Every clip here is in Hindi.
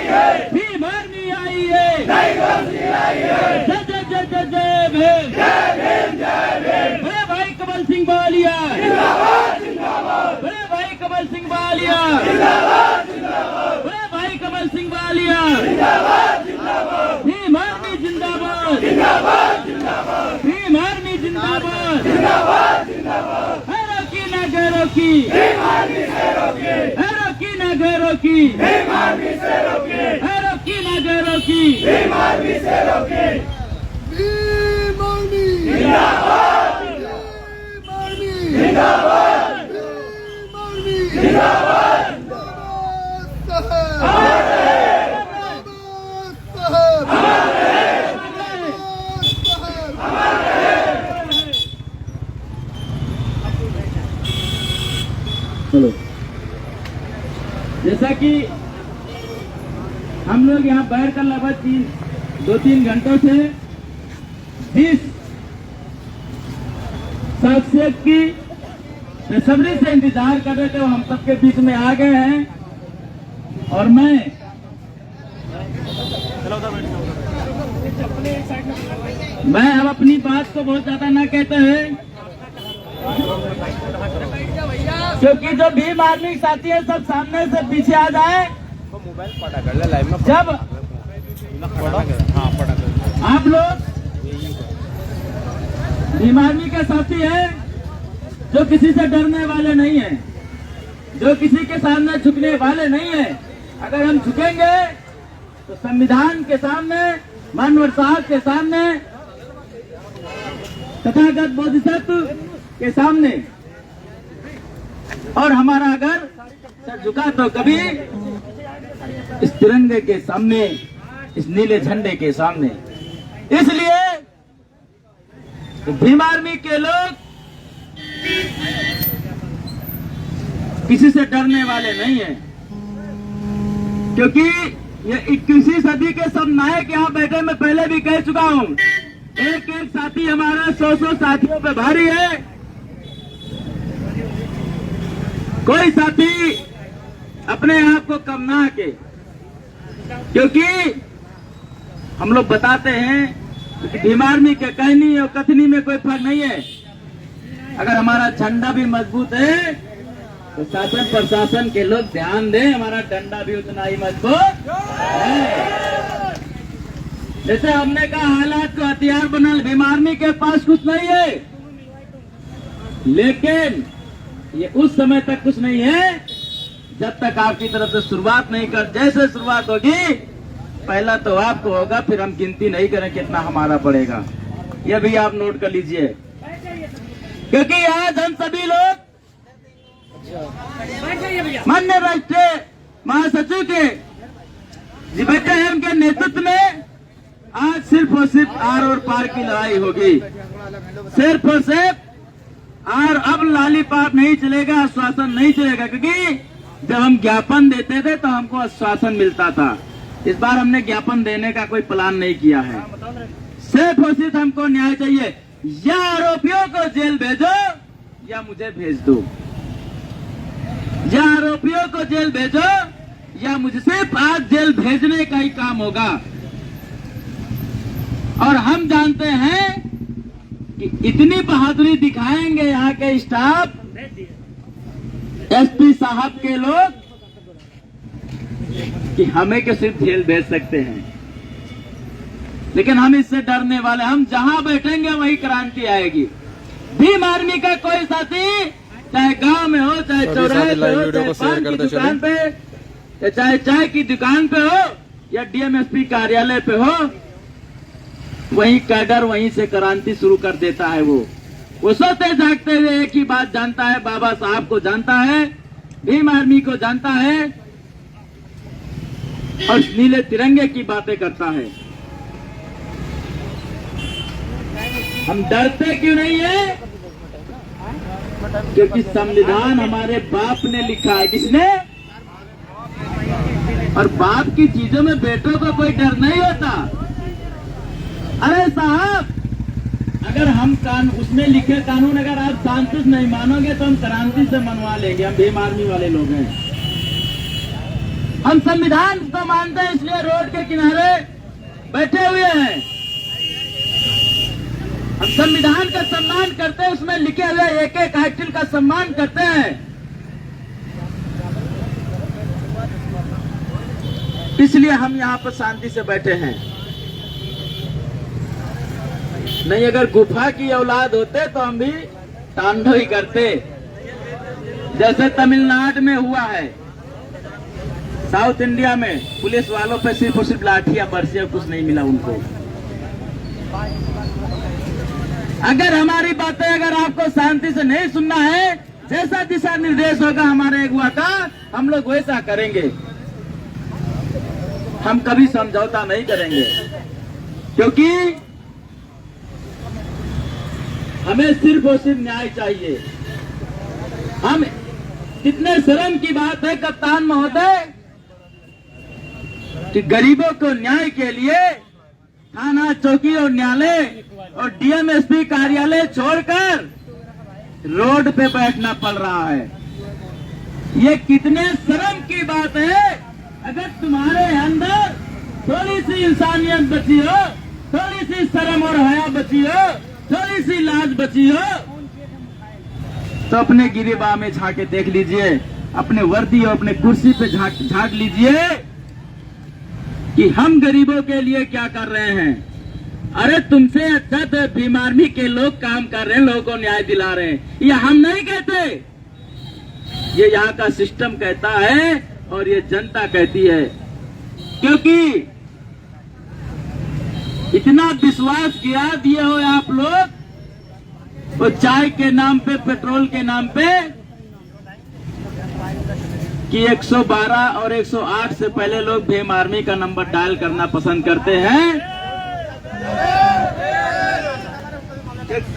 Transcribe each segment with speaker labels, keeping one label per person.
Speaker 1: भीम आर्मी आई है, जय जय जय जय जय भीम, बड़े भाई कमल सिंह बालिया, बड़े भाई कमल सिंह बालिया, बड़े भाई कमल सिंह बालिया, भीम आर्मी जिंदाबाद, भीम आर्मी जिंदाबाद, रोकी ना गैरों की, रोकी ना गैरों की, रोकी ना गैरों की,
Speaker 2: भीम आर्मी जिंदाबाद, भीम आर्मी जिंदाबाद, भीम आर्मी जिंदाबाद,
Speaker 1: चलो, जैसा कि हम लोग यहाँ बैठ कर लगभग 2-3 घंटों से जिस शख्सियत की बेसब्री से इंतजार कर रहे थे वो हम सबके बीच में आ गए हैं। और मैं अब अपनी बात को बहुत ज्यादा ना कहते हैं, क्योंकि जो भीम आर्मी साथी है सब सामने से पीछे आ जाए। जब आप लोग भीम आर्मी के साथी हैं जो किसी से डरने वाले नहीं हैं, जो किसी के सामने झुकने वाले नहीं हैं। अगर हम झुकेंगे तो संविधान के सामने, मानव साहब के सामने, तथागत बोधिसत्व के सामने, और हमारा अगर सर झुका तो कभी इस तिरंगे के सामने, इस नीले झंडे के सामने। इसलिए भीम आर्मी के लोग किसी से डरने वाले नहीं हैं, क्योंकि ये 21वीं सदी के सब नायक यहाँ बैठे, मैं पहले भी कह चुका हूँ। एक एक साथी हमारा 100 साथियों पे भारी है। कोई साथी अपने आप को कम ना आके, क्योंकि हम लोग बताते हैं कि भीम आर्मी के कहनी और कथनी में कोई फर्क नहीं है। अगर हमारा झंडा भी मजबूत है तो शासन प्रशासन के लोग ध्यान दें, हमारा डंडा भी उतना ही मजबूत है। जैसे हमने कहा हालात को हथियार बना, भीम आर्मी के पास कुछ नहीं है, लेकिन ये उस समय तक कुछ नहीं है जब तक आपकी तरफ से शुरुआत नहीं कर। जैसे शुरुआत होगी, पहला तो आपको होगा, फिर हम गिनती नहीं करें कितना हमारा पड़ेगा। यह भी आप नोट कर लीजिए, क्योंकि आज हम सभी लोग माननीय राष्ट्रीय महासचिव के जी के नेतृत्व में आज सिर्फ और सिर्फ आर और पार की लड़ाई होगी। सिर्फ और सिर्फ और अब लालीपाप नहीं चलेगा, आश्वासन नहीं चलेगा, क्योंकि जब हम ज्ञापन देते थे तो हमको आश्वासन मिलता था। इस बार हमने ज्ञापन देने का कोई प्लान नहीं किया है। सिर्फ और सिर्फ हमको न्याय चाहिए। या आरोपियों को जेल भेजो या मुझे भेज दो, या आरोपियों को जेल भेजो या मुझे, सिर्फ आज जेल भेजने का ही काम होगा। और हम जानते हैं कि इतनी बहादुरी दिखाएंगे यहाँ के स्टाफ, एसपी साहब के लोग, कि हमें के सिर्फ जेल भेज सकते हैं। लेकिन हम इससे डरने वाले, हम जहां बैठेंगे वहीं क्रांति आएगी। भीम आर्मी का कोई साथी, चाहे गांव में हो, चाहे चौराहे पे हो, चाहे पान की दुकान पे, चाहे चाय की दुकान पे हो, या डीएमएसपी कार्यालय पे हो, वहीं कैडर वहीं से क्रांति शुरू कर देता है। वो सोते जागते हुए एक ही बात जानता है, बाबा साहब को जानता है, भीम आर्मी को जानता है, और नीले तिरंगे की बातें करता है। हम डरते क्यों नहीं है? क्योंकि संविधान हमारे बाप ने लिखा है। किसने? और बाप की चीजों में बेटों को कोई डर नहीं होता। अरे साहब, अगर हम उसमें लिखे कानून अगर आप शांति से नहीं मानोगे तो हम क्रांति से मनवा लेंगे। हम भीम आर्मी वाले लोग हैं। हम संविधान को मानते हैं, इसलिए रोड के किनारे बैठे हुए हैं। हम संविधान का सम्मान करते हैं, उसमें लिखे हुए एक एक आर्टिकल का सम्मान करते हैं। इसलिए हम यहाँ पर शांति से बैठे हैं। नहीं, अगर गुफा की औलाद होते तो हम भी तांडव ही करते, जैसे तमिलनाडु में हुआ है। साउथ इंडिया में पुलिस वालों पे सिर्फ और सिर्फ लाठियां बरसी और कुछ नहीं मिला उनको। अगर हमारी बातें अगर आपको शांति से नहीं सुनना है, जैसा दिशा निर्देश होगा हमारे अगुआ का, हम लोग वैसा करेंगे। हम कभी समझौता नहीं करेंगे, क्योंकि हमें सिर्फ और सिर्फ न्याय चाहिए। हम कितने शर्म की बात है कप्तान महोदय कि गरीबों को न्याय के लिए थाना, चौकी और न्यायालय और डीएमएसपी कार्यालय छोड़कर रोड पे बैठना पड़ रहा है। ये कितने शर्म की बात है। अगर तुम्हारे अंदर थोड़ी सी इंसानियत बची हो, थोड़ी सी शर्म और हया बची हो, थोड़ी सी लाज बची हो, तो अपने गिरेबान में झांके देख लीजिए, अपने वर्दी और अपने कुर्सी पे झांक लीजिए कि हम गरीबों के लिए क्या कर रहे हैं। अरे तुमसे अच्छा तो भीम आर्मी के लोग काम कर रहे हैं, लोगों को न्याय दिला रहे हैं। ये हम नहीं कहते, ये यहाँ का सिस्टम कहता है और ये जनता कहती है। क्योंकि इतना विश्वास किया दिए हो आप लोग, वो चाय के नाम पे, पेट्रोल के नाम पे, कि 112 और 108 से पहले लोग भीम आर्मी का नंबर डायल करना पसंद करते हैं।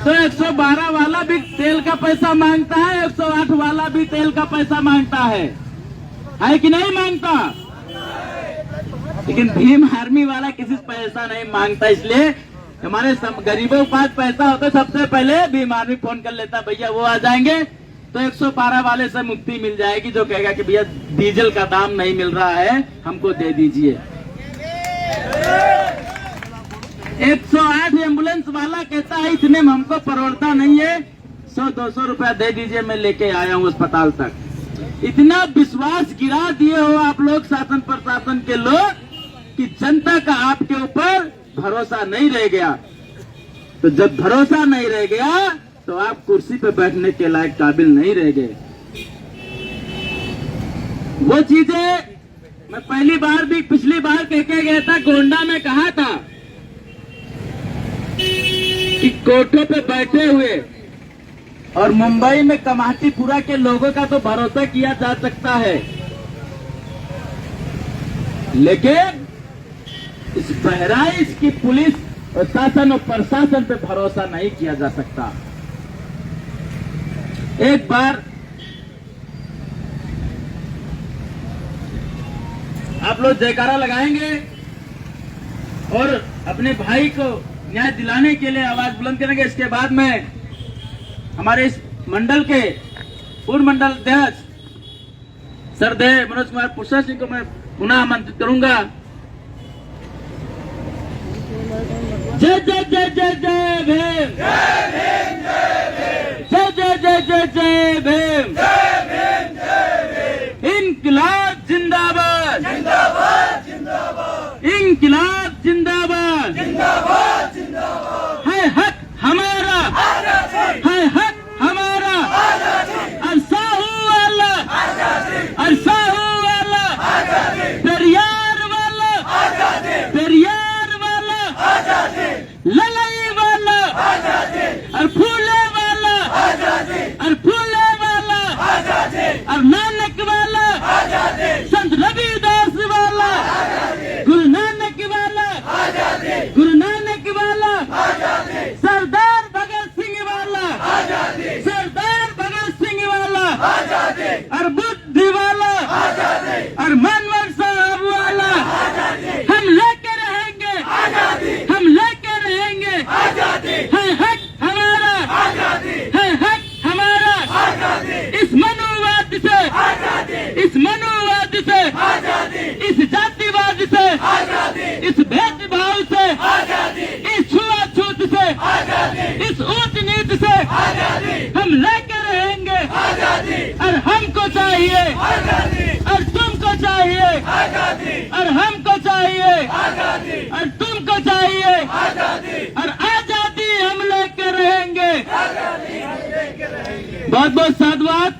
Speaker 1: तो 112 वाला भी तेल का पैसा मांगता है, 108 वाला भी तेल का पैसा मांगता है कि नहीं मांगता? लेकिन भीम आर्मी वाला किसी से पैसा नहीं मांगता। इसलिए हमारे गरीबों के पास पैसा होता, सबसे पहले भीम आर्मी फोन कर लेता, भैया वो आ जाएंगे तो 112 वाले से मुक्ति मिल जाएगी, जो कहेगा कि भैया डीजल का दाम नहीं मिल रहा है, हमको दे दीजिए। 108 एम्बुलेंस वाला कहता है इतने में हमको परोड़ता नहीं है, 100-200 रुपया दे दीजिए, मैं लेके आया हूँ अस्पताल तक। इतना विश्वास गिरा दिए हो आप लोग, शासन प्रशासन के लोग, कि जनता का आपके ऊपर भरोसा नहीं रह गया। तो जब भरोसा नहीं रह गया तो आप कुर्सी पे बैठने के लायक काबिल नहीं रह गए। वो चीजें मैं पिछली बार कह के गया था, गोंडा में कहा था कि कोठों पे बैठे हुए और मुंबई में कमाटीपुरा के लोगों का तो भरोसा किया जा सकता है, लेकिन इस बहराइच की पुलिस और शासन और प्रशासन पे भरोसा नहीं किया जा सकता। एक बार आप लोग जयकारा लगाएंगे और अपने भाई को न्याय दिलाने के लिए आवाज बुलंद करेंगे। इसके बाद में हमारे इस मंडल के पूर्व मंडल अध्यक्ष सरदेव मनोज कुमार पुष्कर सिंह को मैं पुनः आमंत्रित करूंगा। जय जय जय जय जय भीम, जय जय जय जय जय भीम, इनकलाब जिंदाबाद, इनकलाब जिंदाबाद, है हक हमारा, है हक हमारा, अरसाहू वाला, अरसाहू वाला, पेरियार वाला, पेरियार वाला, ललाई वाला, और फूले वाला, और फूले वाला, और नानक वाला, संत रविदास वाला, गुरु नानक वाला, गुरु नानक वाला, सरदार भगत सिंह वाला, सरदार भगत सिंह वाला, और बुद्धि वाला, और मनमोहन साहब वाला, हम लेके रहेंगे, हम लेके रहेंगे। है हक हमारा, है हक हमारा, इस मनुवाद से, इस मनुवाद से इस ऊंच नीच से हम लेकर रहेंगे। और हमको चाहिए, और तुमको चाहिए, और हमको चाहिए, और तुमको चाहिए, और आजादी हम लेकर रहेंगे। बहुत बहुत साधुवाद।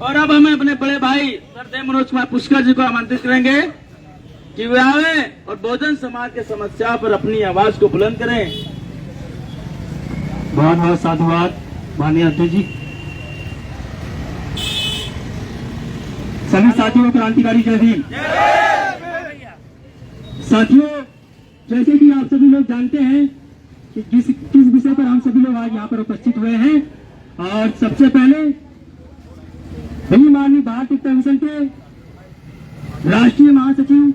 Speaker 1: और अब हमें अपने बड़े भाई सरदेव मनोज कुमार पुष्कर जी को आमंत्रित करेंगे कि वे आवे और बहुजन समाज के समस्या पर अपनी आवाज को बुलंद करें।
Speaker 3: बहुत बहुत साधुवाद माननीय अध्यक्ष जी। सभी साथियों को क्रांतिकारी जय भीम। साथियों, जैसे कि आप सभी लोग जानते हैं कि किस विषय पर हम सभी लोग आज यहाँ पर उपस्थित हुए हैं, और सबसे पहले भीम आर्मी भारतीय एकता मिशन के राष्ट्रीय महासचिव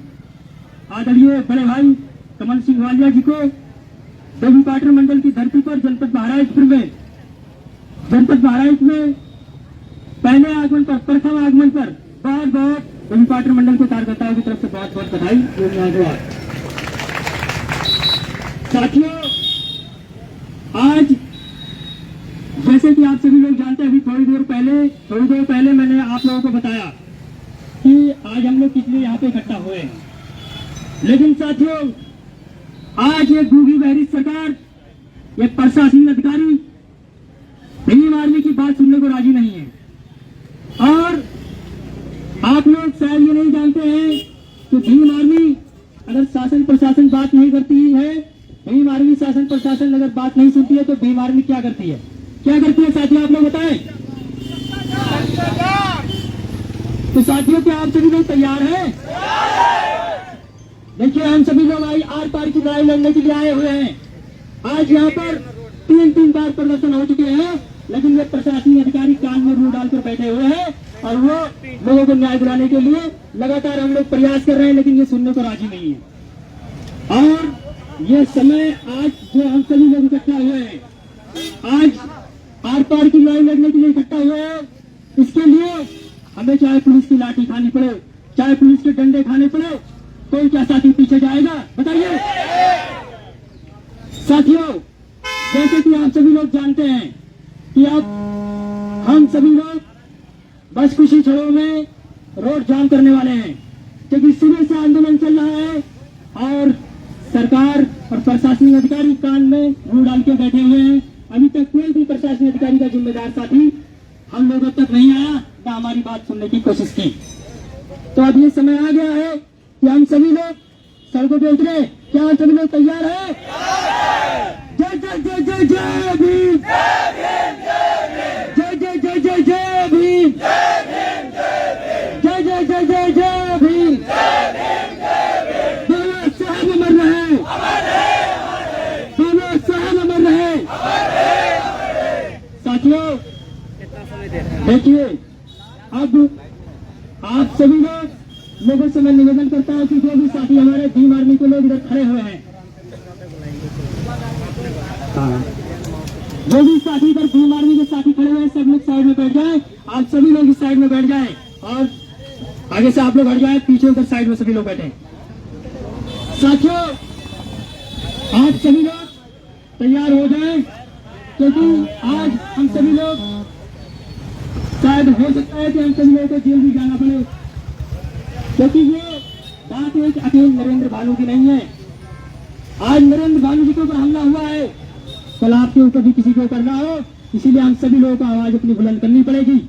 Speaker 3: आदरणीय बड़े भाई कमल सिंह वालिया जी को देवी पाटन मंडल की धरती पर जनपद बहराइच में पहले आगमन पर, प्रथम आगमन पर बहुत बहुत देवी पाटन मंडल के कार्यकर्ताओं की तरफ से बहुत बहुत बधाई। साथियों, आज जैसे कि आप सभी लोग जानते हैं, अभी थोड़ी देर पहले मैंने आप लोगों को बताया कि आज हम लोग किस लिए यहाँ पे इकट्ठा हुए हैं। लेकिन साथियों, आज ये गूंगी बहरी सरकार, ये प्रशासनिक अधिकारी भीम आर्मी की बात सुनने को राजी नहीं है। और आप लोग शायद ये नहीं जानते हैं कि भीम आर्मी अगर शासन प्रशासन बात नहीं करती है, भीम आर्मी शासन प्रशासन अगर बात नहीं सुनती है, तो भीम आर्मी क्या करती है? साथियों, आप लोग बताएं। तो साथियों, क्या आप सभी लोग तैयार हैं? देखिए, हम सभी लोग आर पार की लड़ाई लड़ने के लिए आए हुए हैं। आज यहाँ पर तीन बार प्रदर्शन हो चुके हैं, लेकिन ये प्रशासनिक अधिकारी कान में रूह डालकर बैठे हुए हैं और वो लोगों को न्याय दिलाने के लिए लगातार हम लोग प्रयास कर रहे हैं, लेकिन ये सुनने को राजी नहीं है। और ये समय आज जो हम सभी लोग इकट्ठा हुए हैं, आज आर पार की लड़ाई लड़ने के लिए इकट्ठा हुए हैं, इसके लिए हमें चाहे पुलिस की लाठी खानी पड़े, चाहे पुलिस के डंडे खाने पड़े, कोई क्या साथी पीछे जाएगा? बताइए। साथियों, जैसे कि आप सभी लोग जानते हैं कि अब हम सभी लोग बस खुशी छोड़ो में रोड जाम करने वाले हैं, क्योंकि सुबह से आंदोलन चल रहा है और सरकार और प्रशासनिक अधिकारी कान में रूह डाल के बैठे हुए हैं। अभी तक कोई भी प्रशासनिक अधिकारी का जिम्मेदार साथी हम लोगों तक नहीं आया ना हमारी बात सुनने की कोशिश की। तो अब ये समय आ गया है कि हम सभी लोग सड़कों पे उतरे। क्या हम सभी लोग तैयार हैं? जय जय जय जय जय भीम, जय जय जय जय जय भीम, जय जय जय जय जय भीम। बाबा साहब अमर रहे, बाबा साहब अमर रहे। साथियों, देखिए, अब आप सभी लोगों से मैं निवेदन करता हूं कि जो भी साथी हमारे भीम आर्मी के लोग इधर खड़े हुए हैं, जो भी साथी इधर भीम आर्मी के साथी खड़े हुए हैं, सब लोग साइड में बैठ जाएं। आप सभी लोग इस साइड में बैठ जाएं और आगे से आप लोग हट जाएं, पीछे उधर साइड में सभी लोग बैठे। साथियों, आप सभी लोग तैयार हो जाएं, क्योंकि आज हम सभी लोग, शायद हो सकता है कि हम सभी लोगों को जेल भी जाना पड़े, क्योंकि ये बात एक अकेले नरेंद्र भानु की नहीं है। आज नरेंद्र भानु जी के ऊपर हमला हुआ है, कल आपके ऊपर भी किसी के ऊपर ना हो, इसीलिए हम सभी लोगों को आवाज अपनी बुलंद करनी पड़ेगी।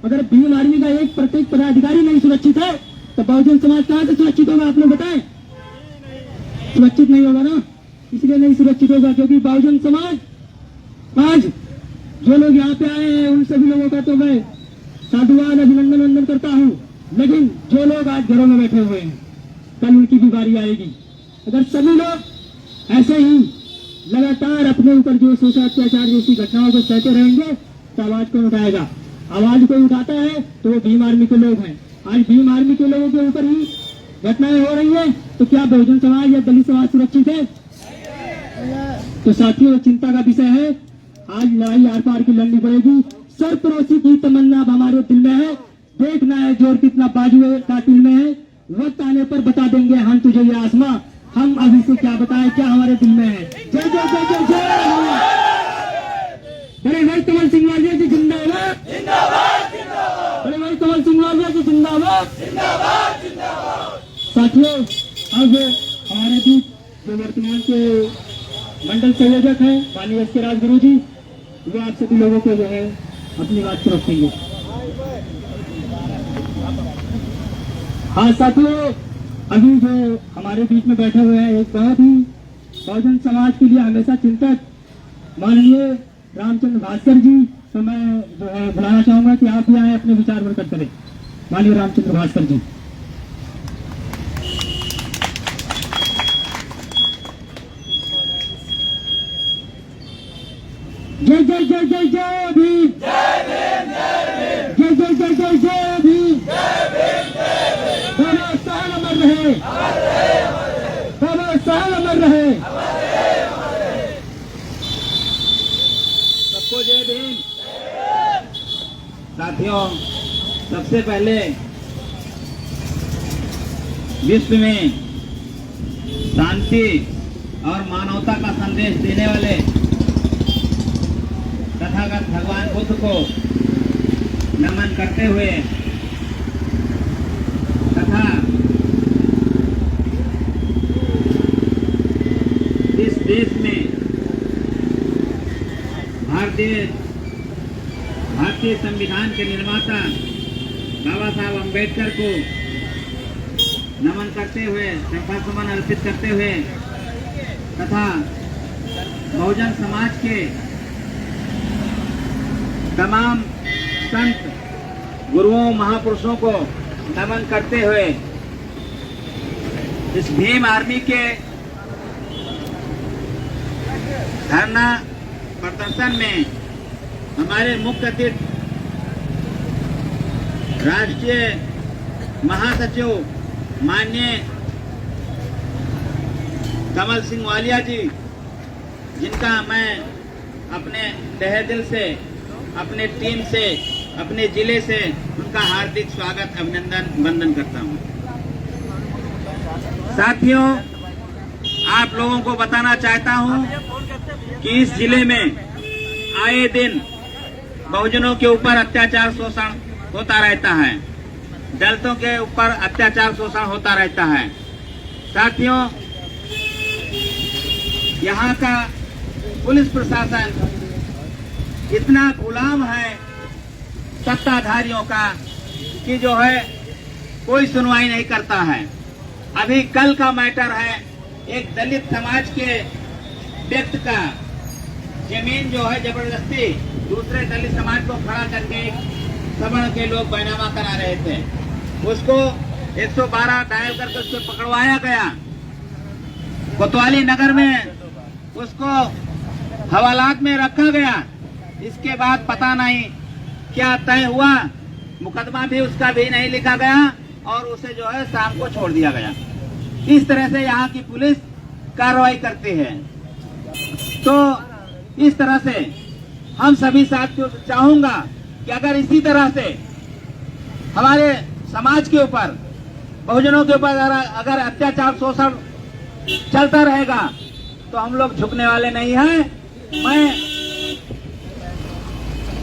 Speaker 3: अगर भीम आर्मी का एक प्रत्येक पदाधिकारी नहीं सुरक्षित है, तो बहुजन समाज कहां से सुरक्षित होगा? आप लोग बताएं। सुरक्षित नहीं होगा ना, इसलिए नहीं सुरक्षित होगा क्योंकि बहुजन समाज, आज जो लोग यहाँ पे आए हैं उन सभी लोगों का तो मैं साधुवाद अभिनंदन वंदन करता हूँ, लेकिन जो लोग आज घरों में बैठे हुए हैं, कल उनकी भी बारी आएगी। अगर सभी लोग ऐसे ही लगातार अपने ऊपर जो शोषण अत्याचार जैसी घटनाओं को सहते रहेंगे, तो आवाज कौन उठाएगा? आवाज कोई उठाता है तो वो भीम आर्मी के लोग हैं। आज भीम आर्मी के लोगों के ऊपर ही घटनाएं हो रही है, तो क्या बहुजन समाज या दलित समाज सुरक्षित है? तो साथियों, चिंता का विषय है। आज लड़ाई आर पार की लड़नी पड़ेगी। सरफरोशी की तमन्ना अब हमारे दिल में है, देखना है जोर कितना बाजुए का दिल में है। वक्त आने पर बता देंगे हम तुझे ये आसमां, हम अभी से क्या बताएं क्या हमारे दिल में है। जय जय जय जय जय। बड़े भाई कमल सिंह वालिया जी जिंदाबाद, बड़े भाई कमल सिंह वालिया जी जिंदाबाद। साथियों, अब हमारे बीच जो वर्तमान के मंडल संयोजक है माननीय एस के राजगुरु जी, वो आप सभी लोगों को जो है अपनी बात को रखेंगे। हाँ साथियों, अभी जो हमारे बीच में बैठे हुए हैं एक बहुत ही बहुजन समाज के लिए हमेशा चिंतक माननीय रामचंद्र भास्कर जी, तो मैं जो है बुलाना चाहूंगा कि आप भी आए अपने विचार प्रकट करें। माननीय रामचंद्र भास्कर जी। जय जय जय जय जय भीम, जय जय जय जय जय भीम। बाबा साहब अमर रहे, बाबा साहब अमर रहे।
Speaker 1: सबको जय भीम। साथियों, सबसे पहले विश्व में शांति और मानवता का संदेश देने वाले तथागत भगवान बुद्ध को नमन करते हुए तथा इस देश में भारतीय संविधान के निर्माता बाबा साहब अम्बेडकर को नमन करते हुए, श्रद्धासुमन अर्पित करते हुए तथा बहुजन समाज के तमाम संत गुरुओं महापुरुषों को नमन करते हुए इस भीम आर्मी के धरना प्रदर्शन में हमारे मुख्य अतिथि राष्ट्रीय महासचिव माननीय कमल सिंह वालिया जी, जिनका मैं अपने तहे दिल से, अपने टीम से, अपने जिले से उनका हार्दिक स्वागत, अभिनंदन, वंदन करता हूं। साथियों, आप लोगों को बताना चाहता हूं कि इस जिले में आए दिन बहुजनों के ऊपर अत्याचार शोषण होता रहता है, दलितों के ऊपर अत्याचार शोषण होता रहता है। साथियों, यहाँ का पुलिस प्रशासन इतना गुलाम है सत्ताधारियों का कि जो है कोई सुनवाई नहीं करता है। अभी कल का मैटर है, एक दलित समाज के व्यक्ति का जमीन जो है जबरदस्ती दूसरे दलित समाज को खड़ा करके सवर्ण के लोग बैनामा करा रहे थे, उसको 112 डायल करके उसको पकड़वाया गया। कोतवाली नगर में उसको हवालात में रखा गया। इसके बाद पता नहीं क्या तय हुआ, मुकदमा भी उसका भी नहीं लिखा गया और उसे जो है शाम को छोड़ दिया गया। इस तरह से यहाँ की पुलिस कार्रवाई करती है। तो इस तरह से हम सभी साथियों से चाहूंगा कि अगर इसी तरह से हमारे समाज के ऊपर, बहुजनों के ऊपर अगर अत्याचार शोषण चलता रहेगा तो हम लोग झुकने वाले नहीं हैं। मैं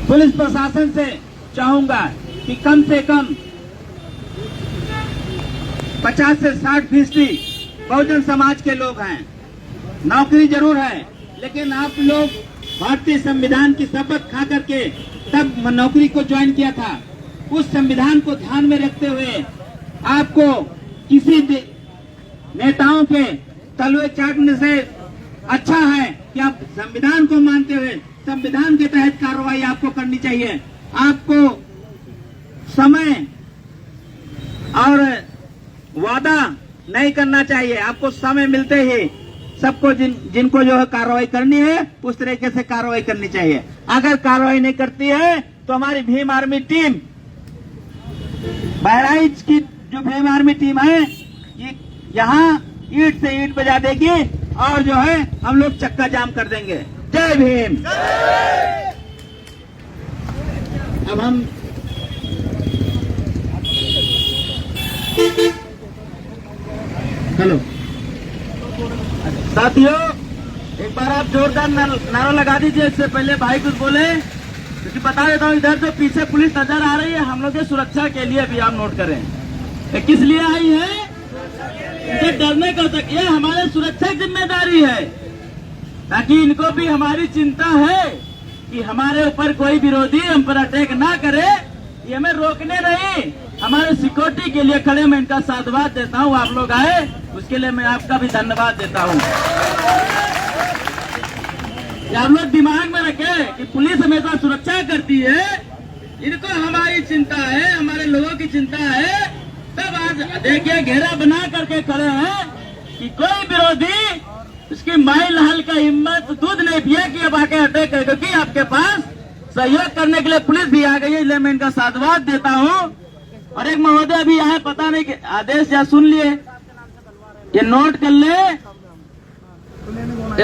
Speaker 1: पुलिस प्रशासन से चाहूंगा कि कम से कम 50 से 60% बहुजन समाज के लोग हैं। नौकरी जरूर है, लेकिन आप लोग भारतीय संविधान की शपथ खा करके तब नौकरी को ज्वाइन किया था। उस संविधान को ध्यान में रखते हुए आपको किसी नेताओं पे तलवे चाटने से अच्छा है कि आप संविधान को मानते हुए संविधान के तहत कार्रवाई आपको करनी चाहिए। आपको समय और वादा नहीं करना चाहिए। आपको समय मिलते ही सबको जिनको जो है कार्रवाई करनी है उस तरीके से कार्रवाई करनी चाहिए। अगर कार्रवाई नहीं करती है तो हमारी भीम आर्मी टीम, बहराइच की जो भीम आर्मी टीम है, ये यहाँ ईंट से ईंट बजा देगी और जो है हम लोग चक्का जाम कर देंगे। जय भीम। अब हम हेलो साथियों, एक बार आप जोरदार नारा लगा दीजिए। इससे पहले भाई कुछ बोले, क्योंकि बता देता हूँ, इधर जो पीछे पुलिस नजर आ रही है, हम लोग की सुरक्षा के लिए भी आप नोट करें। ये किस लिए आई है? इनसे डरने का तक, ये हमारे सुरक्षा की जिम्मेदारी है, ताकि इनको भी हमारी चिंता है कि हमारे ऊपर कोई विरोधी हम पर अटैक ना करे। ये हमें रोकने नहीं, हमारे सिक्योरिटी के लिए खड़े। मैं इनका साधुवाद देता हूँ। आप लोग आए, उसके लिए मैं आपका भी धन्यवाद देता हूँ। आप लोग दिमाग में रखें कि पुलिस हमेशा सुरक्षा करती है, इनको हमारी चिंता है, हमारे लोगों की चिंता है। तब आज देखिए घेरा बना करके खड़े हैं कि कोई विरोधी उसकी माई लाल का हिम्मत दूध नहीं पिया कि अब आके अटैक करे, क्योंकि आपके पास सहयोग करने के लिए पुलिस भी आ गई है। इसलिए मैं इनका साधुवाद देता हूँ। और एक महोदय भी आए, पता नहीं कि आदेश या सुन लिए, ये नोट कर ले,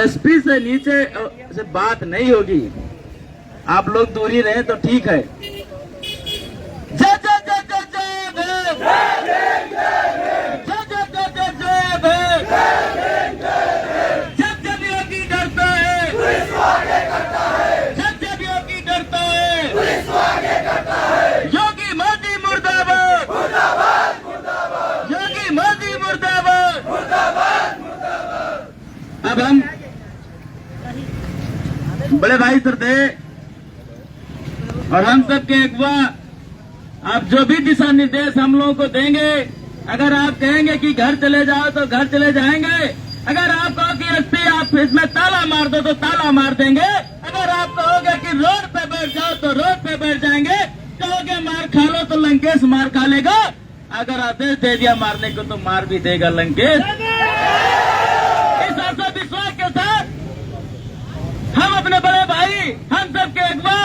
Speaker 1: एसपी से नीचे से बात नहीं होगी। आप लोग दूरी रहे तो ठीक है। जय जय जय जय जय भीम, जय जय जय जय जय भीम। जब जब योगी डरता है, जब जब योगी डरता है, योगी मोदी मुर्दाबाद, योगी मोदी मुर्दाबाद। अब हम बड़े भाई सर थे और हम सब के अगवा, आप जो भी दिशा निर्देश हम लोगों को देंगे, अगर आप कहेंगे कि घर चले जाओ तो घर चले जाएंगे। अगर आप कहो कि एसपी आप इसमें ताला मार दो तो ताला मार देंगे। अगर आप कहोगे कि रोड पे बैठ जाओ तो रोड पे बैठ जाएंगे। कहोगे मार खा लो तो लंकेश मार खा लेगा। अगर आदेश दे दिया मारने को तो मार भी देगा लंकेश। इस आशा विश्वास के साथ हम अपने बड़े भाई, हम सबके अगवा,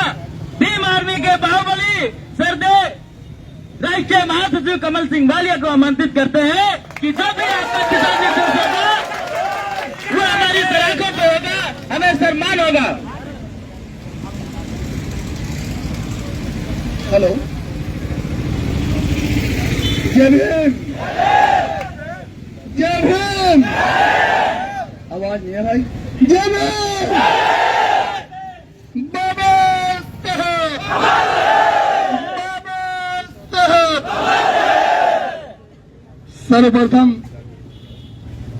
Speaker 1: भीम आर्मी के बाहुबली सरदेव राष्ट्रीय महासचिव कमल सिंह भालिया को आमंत्रित करते हैं कि जो भी आपका दिशा निर्देश होगा वो हमारी सराखों पे होगा, हमें सम्मान होगा।
Speaker 2: हेलो, जय भीम, जय भीम। आवाज नहीं है भाई। जय भीम। बाबा साहब, बाबा साहब। सर्वप्रथम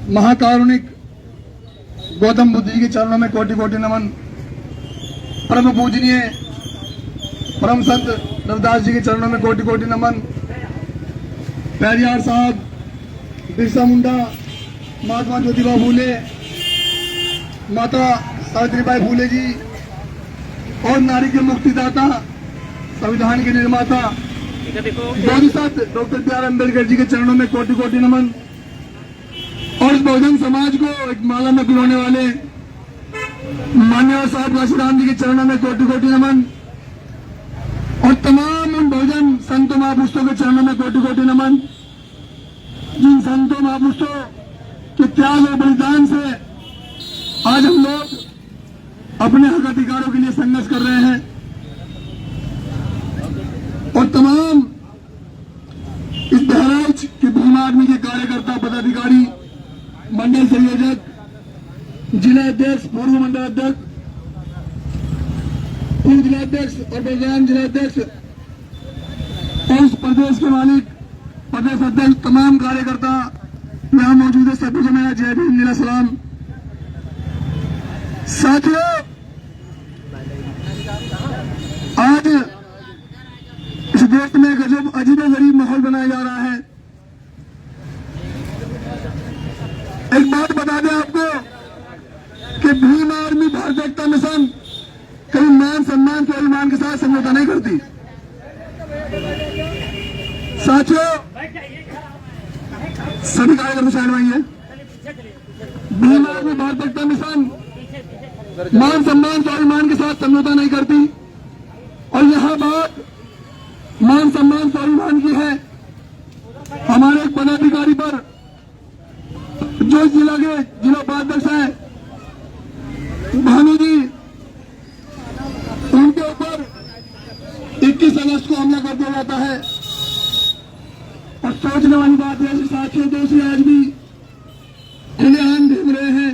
Speaker 2: महाकारुणिक गौतम बुद्ध जी के चरणों में कोटि कोटि नमन। परम पूजनीय परम संत रविदास जी के चरणों में कोटि कोटि नमन। पेरियार साहब, बिरसा मुंडा, महात्मा ज्योतिबा फूले, माता सावित्रीबाई फूले जी और नारी के मुक्तिदाता, संविधान के निर्माता बोधिसत्व doctor B R Ambedkar ji के चरणों में कोटि कोटि नमन। और इस बहुजन समाज को एक माला में पिरोने वाले मान्यवर साहब काशीराम जी के चरणों में कोटि कोटि नमन। और तमाम उन बहुजन संतों महापुरुषों के चरणों में कोटि कोटि नमन, जिन संतों महापुरुषों के त्याग और बलिदान से आज हम लोग अपने हक अधिकारों के लिए संघर्ष कर रहे हैं। और तमाम इस बहराइच के भीम आर्मी के कार्यकर्ता, पदाधिकारी, मंडल संयोजक, जिला अध्यक्ष, पूर्व मंडल अध्यक्ष, पूर्व जिला अध्यक्ष और वर्तमान जिला अध्यक्ष और इस प्रदेश के मालिक, प्रदेश अध्यक्ष, तमाम कार्यकर्ता यहाँ मौजूद है। सभी को मेरा जय भीम, नीला सलाम। साथियों, आज इस देश में गजब अजीबोगरीब माहौल बनाया जा रहा है। एक बात बता दें आपको कि भीम आर्मी भारत एकता मिशन कभी मान सम्मान के अभिमान के साथ समझौता नहीं करती। साथियों, सभी कार्यकर्ता साइड में आइए। भीम आर्मी भारत एकता मिशन मान सम्मान के अभिमान के साथ समझौता नहीं करती। और यह बात मान सम्मान स्वाभिमान की है। हमारे एक पदाधिकारी पर जो जिला के जिला उपाध्यक्ष है भानु जी, उनके ऊपर 21 अगस्त को हमला कर दिया जाता है। और सोचने वाली बात है, साथियों, दूसरे आज भी खुलेआम घूम रहे हैं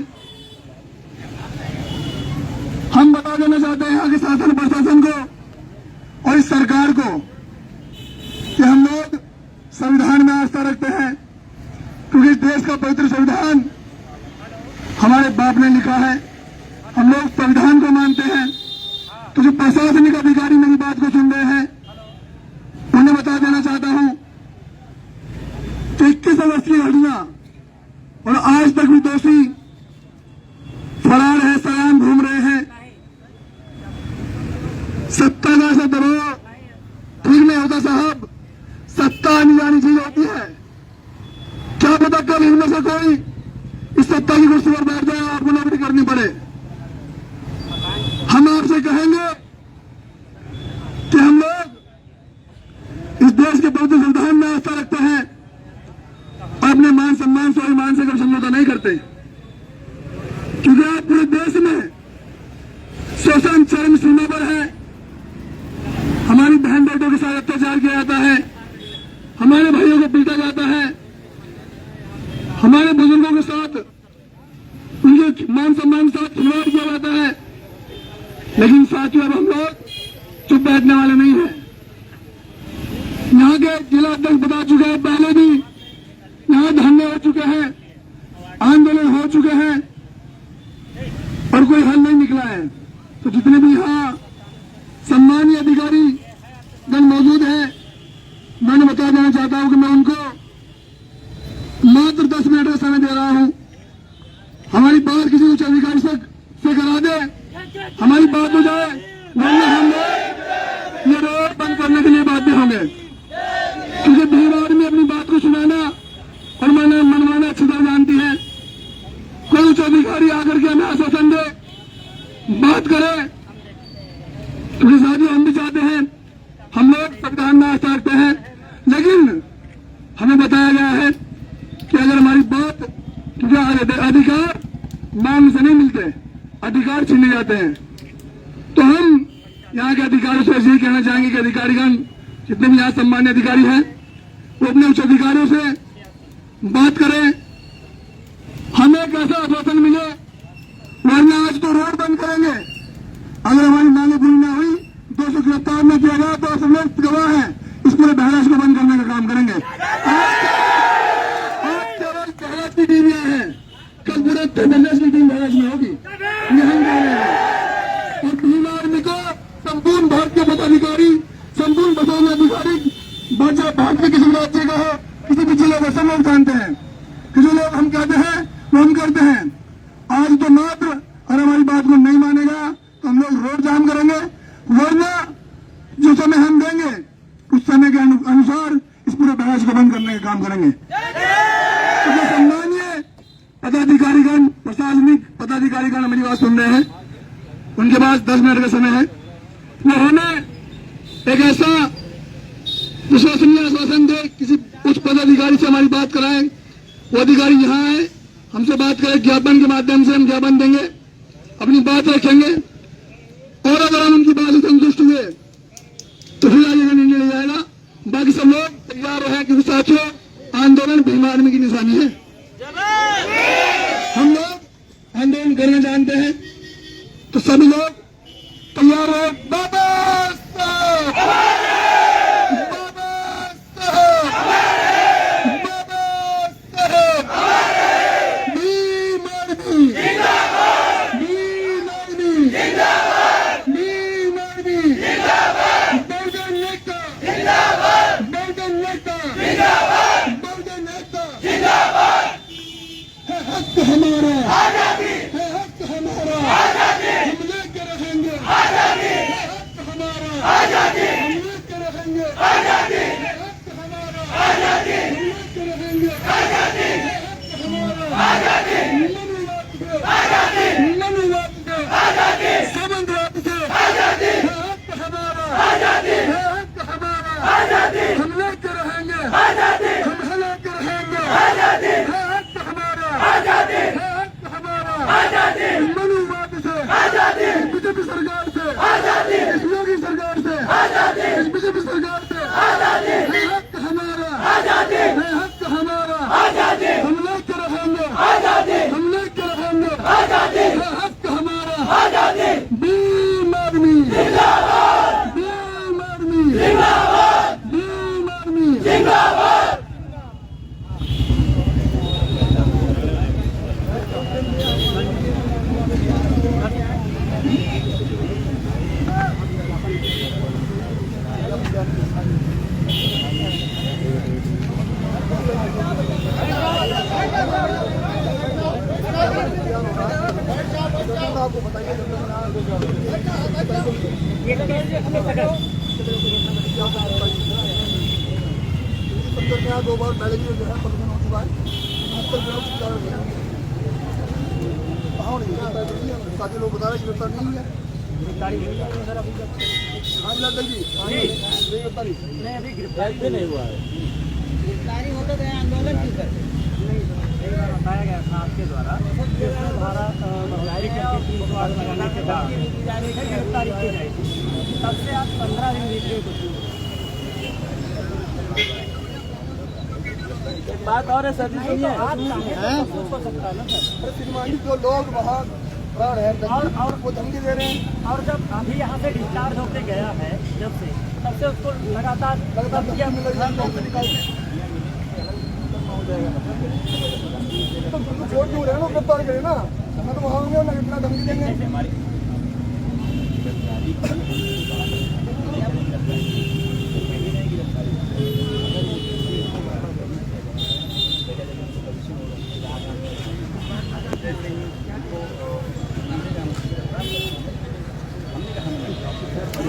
Speaker 2: हम बता देना चाहते हैं यहाँ के शासन प्रशासन को और इस सरकार को कि हम लोग संविधान में आस्था रखते हैं, क्योंकि इस देश का पवित्र संविधान हमारे बाप ने लिखा है। हम लोग संविधान को मानते हैं। तो जो प्रशासनिक अधिकारी मेरी बात को सुन रहे हैं, उन्हें बता देना चाहता हूं कि 21 अगस्त की घटना और आज तक भी दोषी फरार है, सलाम घूम रहे हैं। सत्ता का ऐसा दबाव ठीक नहीं होता साहब। सत्ता आनी जानी चीज होती है। क्या पता कल इनमें से कोई इस सत्ता की कुर्सी पर बैठ जाए और आपको नौकरी करनी पड़े। हम आपसे कहेंगे कि हम लोग इस देश के पवित्र संविधान में आस्था रखते हैं और अपने मान सम्मान स्वाभिमान से कभी समझौता नहीं करते, क्योंकि आज पूरे देश में शोषण चरम सीमा पर है। हमारी बहन बेटों के साथ अत्याचार किया जाता है, हमारे भाइयों को पीटा जाता है, हमारे बुजुर्गों के साथ उनके मान सम्मान के साथ खिलवाड़ किया जाता है। लेकिन साथियों, अब हम लोग चुप बैठने वाले नहीं हैं। यहाँ के जिला अध्यक्ष बता चुके हैं, पहले भी यहाँ धरने हो चुके हैं, आंदोलन हो चुके हैं और कोई हल नहीं निकला है। तो जितने भी यहाँ सम्मानीय अधिकारी गण मौजूद हैं, मैंने बता देना चाहता हूं कि मैं उनको मात्र 10 मिनट का समय दे रहा हूं। हमारी बात किसी उच्च अधिकारी से करा दे, हमारी बात हो जाए, वरना हम लोग ये रोड बंद करने के लिए बाध्य होंगे। क्योंकि भीड़ आदमी अपनी बात को सुनाना और मनवाना अच्छी तरह जानती है। कोई उच्च अधिकारी आकर के हमें आश्वासन दे, बात करे, क्योंकि साथियों हम भी चाहते हैं, हम लोग संविधान में आस्था रखते हैं, लेकिन हमें बताया गया है कि अगर हमारी बात, क्योंकि अधिकार मांग से नहीं मिलते, अधिकार छीने जाते हैं, तो हम यहाँ के अधिकारियों से यही कहना चाहेंगे कि अधिकारीगण जितने भी यहाँ सम्मान्य अधिकारी हैं, वो अपने उच्च अधिकारियों से बात करें, हमें एक ऐसा आश्वासन मिले, वरना आज तो रोड बंद करेंगे। अगर हमारी मांगे पूरी न हुई, 200 गिरफ्तार न किया गया, तो हम लोग गवाह हैं, इस पूरे बहराइच को बंद करने का काम करेंगे। आज केवल बहराइच की टीम यहाँ है, कल पूरे प्रदेश की टीम बहराइच में होगी, ये हम कह रहे हैं। और भीम आर्मी को संपूर्ण भारत के पदाधिकारी, संपूर्ण प्रशासन अधिकारी, भारत में किसी राज्य का हो, किसी भी जिले का, सब लोग जानते हैं कि जो लोग हम कहते हैं वो हम करते हैं। आज तो मात्र अगर हमारी बात को नहीं मानेगा तो हम लोग रोड जाम करेंगे, वरना जो समय हम देंगे उस समय के अनुसार इस पूरे बहराइच को बंद करने का काम करेंगे। तो सम्मानीय पदाधिकारीगण, प्रशासनिक पदाधिकारीगण मेरी बात सुन रहे हैं, उनके पास 10 मिनट का समय है। वो हमें एक ऐसा विश्वसनीय आश्वासन दे, किसी उच्च पदाधिकारी से हमारी बात कराएं, वो अधिकारी यहाँ आए, हमसे बात करें, ज्ञापन के माध्यम से हम ज्ञापन देंगे, अपनी बात रखेंगे, और अगर हम उनकी बात से संतुष्ट हुए तो फिर आगे का निर्णय लिया जाएगा। बाकी सब लोग तैयार रहे, क्योंकि साथियों आंदोलन भीम आर्मी की निशानी है। हम लोग आंदोलन करना जानते हैं, तो सभी लोग तैयार रहे। बाबा साहब, बाबा साहब, बाबा साहब, भीम आर्मी जिंदाबाद, भीम आर्मी जिंदाबाद, भीम आर्मी जिंदाबाद, बहुजन नेता जिंदाबाद, बहुजन नेता जिंदाबाद, बहुजन नेता जिंदाबाद। यहाँ 2 बार पहले भी जो है प्रदर्शन हो चुका है। साथी लोग बता रहे गिरफ्तार नहीं हुआ है। हाँ बिलाल जी गिरफ्तारी
Speaker 3: नहीं, अभी गिरफ्तारी भी नहीं हुआ है। गिरफ्तारी होता तो आंदोलन क्यों करते? बताया गया था आपके द्वारा धारा जारी करके 308 लगाने के बाद गिरफ्तारी की जाएगी। तब से आप 15 दिन बीत गए। कुछ एक बात और है सर जी, सुनिए, हो सकता है ना सर,
Speaker 2: जो लोग वहाँ खड़ा है
Speaker 3: और
Speaker 2: वो धमकी दे रहे हैं।
Speaker 3: और जब अभी यहाँ से डिस्चार्ज होके गया है जब से, तब से उसको लगातार
Speaker 2: धमकी मिल रही है, लोग निकालते हैं। तो छोड़ क्यों रहे हैं, लोग गिरफ्तार करें ना। मैं तो वहाँ होंगे ना, कितना धमकी देंगे।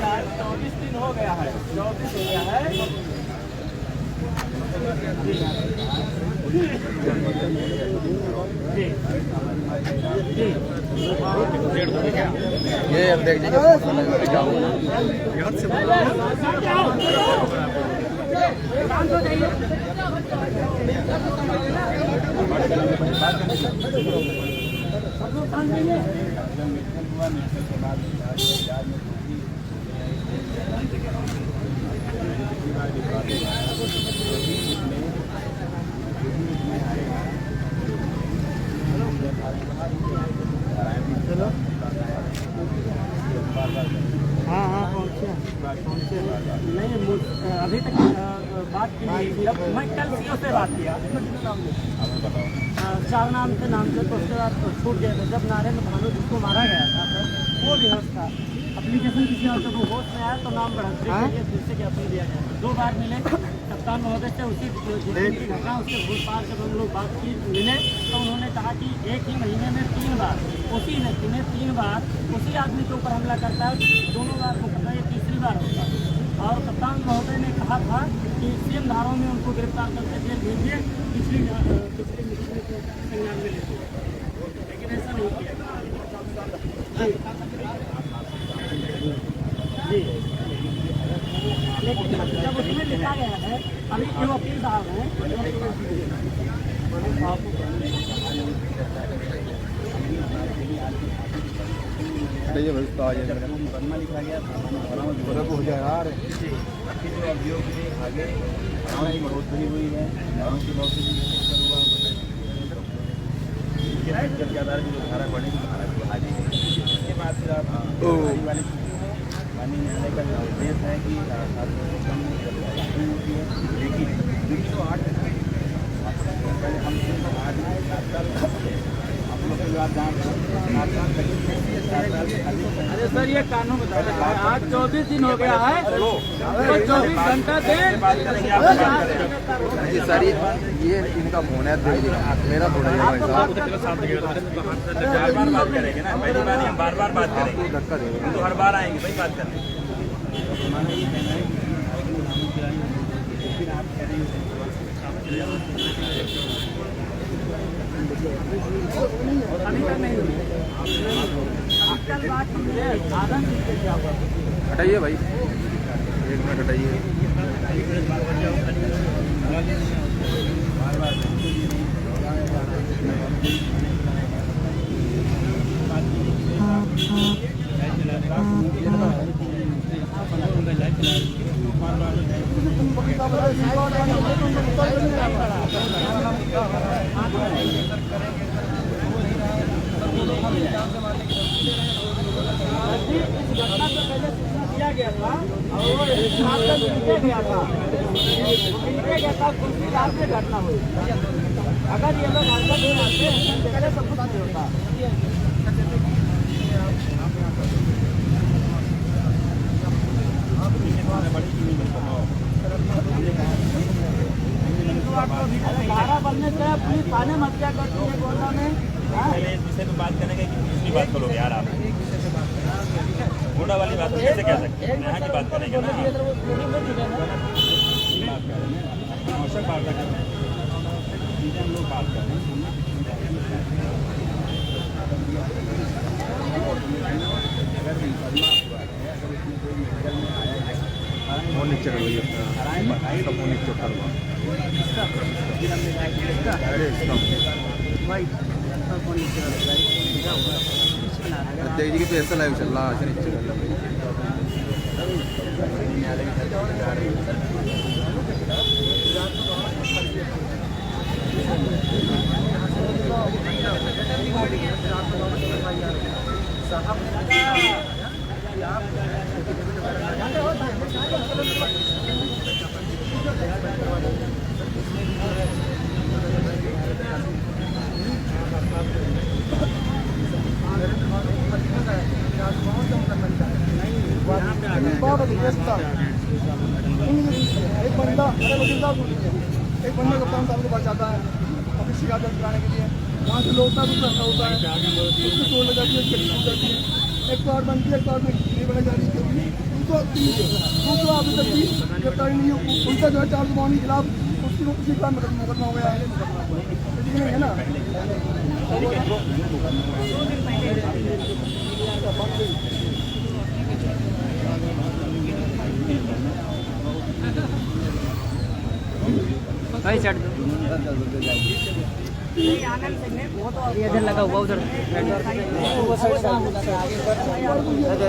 Speaker 3: आज 24 दिन हो गया है, 24 हो गया है।
Speaker 2: ये अब देख लीजिए
Speaker 3: हाँ पहुँचे नहीं, अभी तक बात की नहीं। जब मैं कल सीओ से बात किया, चार नाम से तो उसके बाद छूट गया था। जब नरेंद्र भानु जिसको मारा गया था वो बेहोश था, एप्लीकेशन किसी और को होश में आया तो नाम बढ़ाने के लिए फिर से ज्ञापन दिया गया। 2 बार मिले कप्तान महोदय से, उसी जिस दिन की घटना उसके भूल पार जब हम लोग बात की मिले तो उन्होंने कहा कि एक ही महीने में 3 बार उसी व्यक्ति ने 3 बार उसी आदमी के ऊपर हमला करता है। दोनों बार को पता, ये तीसरी बार होता है। और कप्तान महोदय ने कहा था कि सेम धाराओं में उनको गिरफ्तार करके जेल भेजिए, पिछली मुकदमे को संज्ञान में लेते, लेकिन ऐसा नहीं किया। जी, लेकिन जब उसमें लिखा गया है, अभी जो वकील साहब हैं
Speaker 4: मुकदमा लिखा गया था हो जाए यार। जो अभियोग के आगे नाम की बढ़ोतरी हुई है, नाम की बढ़ोतरी जब क्या जो धारा बढ़ेगी धारा को आगे इसके बाद फिर आप वाले माननीय न्यायालय का निर्देश है कि 7 वर्षों कम होती है, लेकिन 308 पहले हम 8 साल हम लोग के बाद
Speaker 3: अरे सर ये कानून बता रहा है, आज 24 दिन हो गया है तो 24 घंटा से
Speaker 4: सर ये इनका फोन है, मेरा थोड़ा बात करेंगे ना, पहली बार हम बार बार बात करेंगे, धक्का देंगे, हम तो हर बार आएंगे भाई बात करने।
Speaker 3: अभी तक नहीं हुई, कल बात आधा मिनट क्या हुआ।
Speaker 4: हटाइए भाई, 1 मिनट हटाइए।
Speaker 3: घटना से पहले सूचना दिया गया था और लिखा गया था, कुर्सी रात में घटना हुई। अगर ये लोग हरकत हो जाते हैं पहले सब कुछ नहीं होता। धारा बनने से पुलिस थाने में हत्या करती है गोंडा में।
Speaker 4: पहले इस विषय पर बात करने का कि दूसरी बात करो यार आप। बड़ा वाली बात कैसे कह सकते हैं? यहाँ की बात करेंगे ना, आवश्यक बात कर रहे हैं, चीजें हम लोग बात कर रहे हैं। अगर मुकदमा हुआ है, अगर इसमें कोई मेडिकल में आया है, फोन चल रही है, बताइए तो फोन चोटा हुआ
Speaker 5: देखिए कि पैसा लाइव चल रहा है
Speaker 2: एक बंदा कप्तान साहब के पास जाता है अपनी शिकायत दर्ज कराने के लिए, वहाँ से लौटता कुछ ऐसा होता है, उसकी टोल लग जाती है, उसकी टूट जाती है, एक कार बनती है, एक कार में नहीं बनाई जा रही है, दूसरा अभी तक भी गिरफ्तारी नहीं हुई, उनका जो है 452 के खिलाफ उसकी उसी का मुकदमा हो गया है, ठीक है ना।
Speaker 3: भाई चढ़ दो, इधर लगा हुआ उधर निकल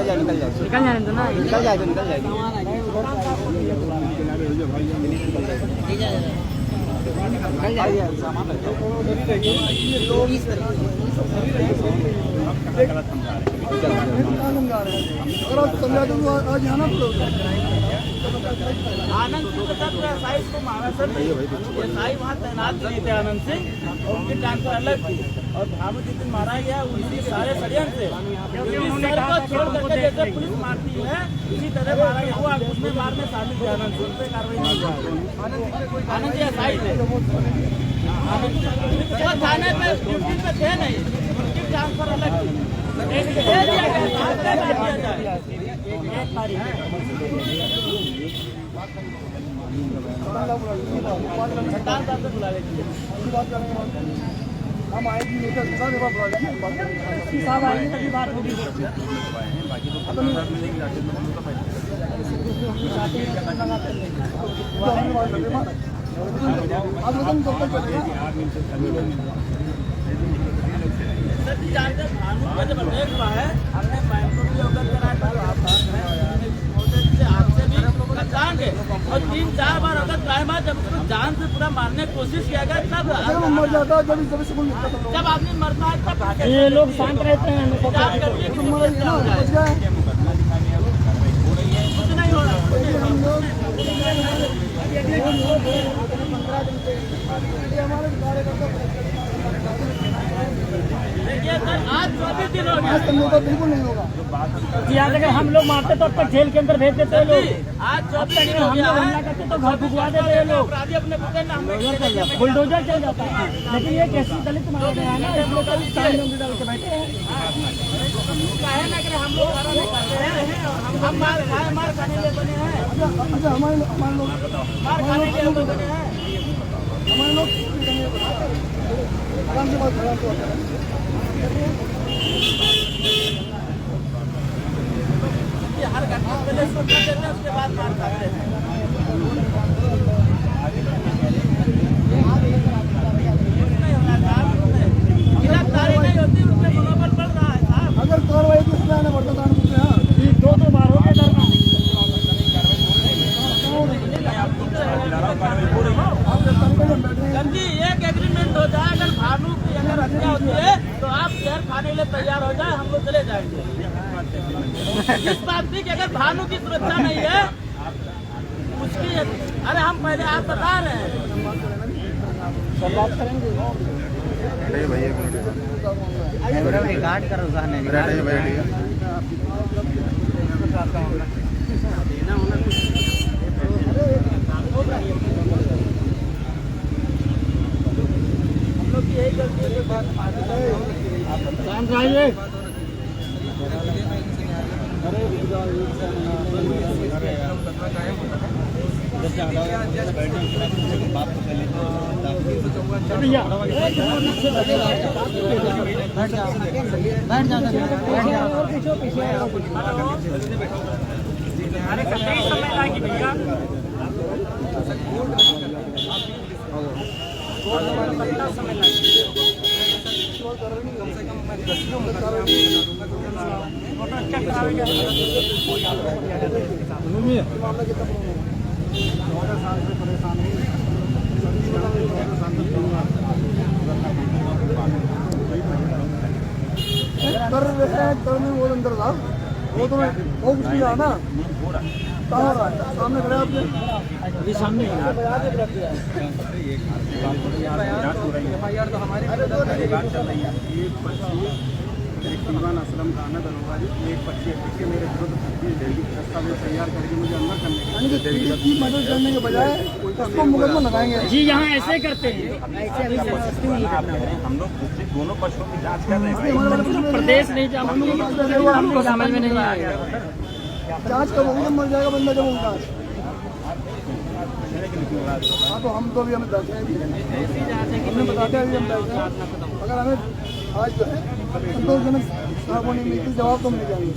Speaker 3: जाने दो ना, निकल जाएगा
Speaker 2: अगर आप समझा दो आज यहाँ ना
Speaker 1: आनंद सिंह के साथ एसआई को मारा सर, एसआई वहाँ तैनात नहीं थे आनंद सिंह, और उनकी ट्रांसफर अलग थी, और भानु जिस दिन मारा गया उसी सारे षड्यंत्र से, क्योंकि सर को छोड़ करके जैसे पुलिस मारती है इसी तरह मारा गया, वो उसमें मारने शामिल थे आनंद सिंह पे कार्रवाई नहीं हुआ। आनंद जी एसआई थे, वो थाने पे ड्यूटी पे थे नहीं, उनकी ट्रांसफर अलग थी।
Speaker 2: हम आएगी लेकर सारे बात बुला लीजिए, साहब आएंगे तभी बात होगी।
Speaker 1: सर जी जानते हैं भानु का जब अटैक हुआ है, हमने बैंक को भी अवगत कराया था, आप आपसे भी जान के, और 3-4 बार अवगत कराए बाद जब उसको जान से पूरा मारने की कोशिश किया गया तब
Speaker 2: मर जाता
Speaker 1: जब आदमी मरता है तब
Speaker 3: ये लोग शांत रहते हैं,
Speaker 1: जान करके कुछ नहीं हो रहा। देखिए सर आज 24 दिन हो गया,
Speaker 2: बिल्कुल नहीं होगा।
Speaker 3: यहाँ अगर हम लोग मारते तो अब तक जेल के अंदर भेज देते हैं लोग,
Speaker 1: आज 24 दिन हो गया है,
Speaker 3: करते तो घर भिजवा देते हैं लोग,
Speaker 1: अपराधी अपने पुत्र नाम में
Speaker 3: बुलडोजर चल जाता है। लेकिन ये कैसी दलित मारा गया है ना, इसलिए कल 4 लोग डाल के बैठे हैं।
Speaker 1: कहे ना कि हम लोग नहीं करते हैं, हम मार खाने लिए बने हैं,
Speaker 2: अच्छा हमारे लोग
Speaker 1: मार खाने के लिए बने हैं।
Speaker 2: हमारे लोग आराम से बात आराम से बात करें।
Speaker 1: हर घटना पहले सोच देते हैं, उसके बाद मार खाते हैं। गिरफ्तारी नहीं होती, उससे मनोबल बढ़ रहा है साहब।
Speaker 2: अगर कार्रवाई किस तरह ने बढ़ता था पूछे हाँ
Speaker 3: 2 बार हो गया धरना।
Speaker 1: सर जी एक एग्रीमेंट हो जाए, अगर भानु की अगर हत्या होती है तो आप जहर खाने के लिए तैयार हो जाए, हम लोग चले जाएंगे। इस बात की कि अगर भानु की सुरक्षा नहीं है उसकी, अरे हम पहले आप बता रहे हैं
Speaker 5: रिकॉर्ड करो
Speaker 1: हम लोग की यही गलती है कि बात
Speaker 3: शांत रहिए।
Speaker 2: कर में वो अंदर था, वो तो वो कुछ नहीं रहा ना, कहाँ रहा है सामने खड़े आपके
Speaker 3: ये सामने
Speaker 4: FIR तो हमारे बात चल रही है। एक दीवान असलम खाना दरोगा जी, एक 25 के मेरे विरुद्ध दस्तावेज तैयार करके मुझे अंदर करने
Speaker 2: की मदद करने के बजाय उसको मुकदमा लगाएंगे।
Speaker 3: जी यहाँ ऐसे करते हैं,
Speaker 4: हम लोग दोनों पक्षों की जांच कर रहे हैं।
Speaker 3: प्रदेश नहीं जा हमको समझ में नहीं आएगा।
Speaker 2: जांच कब होगी? जब मर जाएगा बंदा, जब होगा। हाँ तो हम तो अभी हमें बैठे हैं, हमें बताते हैं अभी हम बैठे हैं। अगर हमें आज जो है संतोषजनक होने मिलती जवाब तो मिल जाएंगे।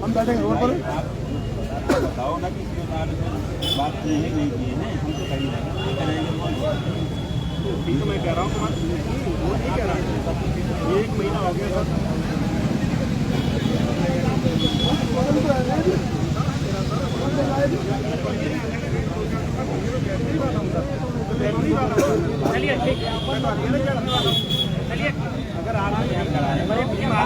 Speaker 2: हम बैठेंगे रोड पर।
Speaker 4: बताओ ना कि बात नहीं की है, हम तो कहीं ठीक है। मैं कह रहा हूँ वो नहीं कह रहा, 1 महीना हो गया
Speaker 3: चलिए ठीक है, चलिए
Speaker 4: अगर आप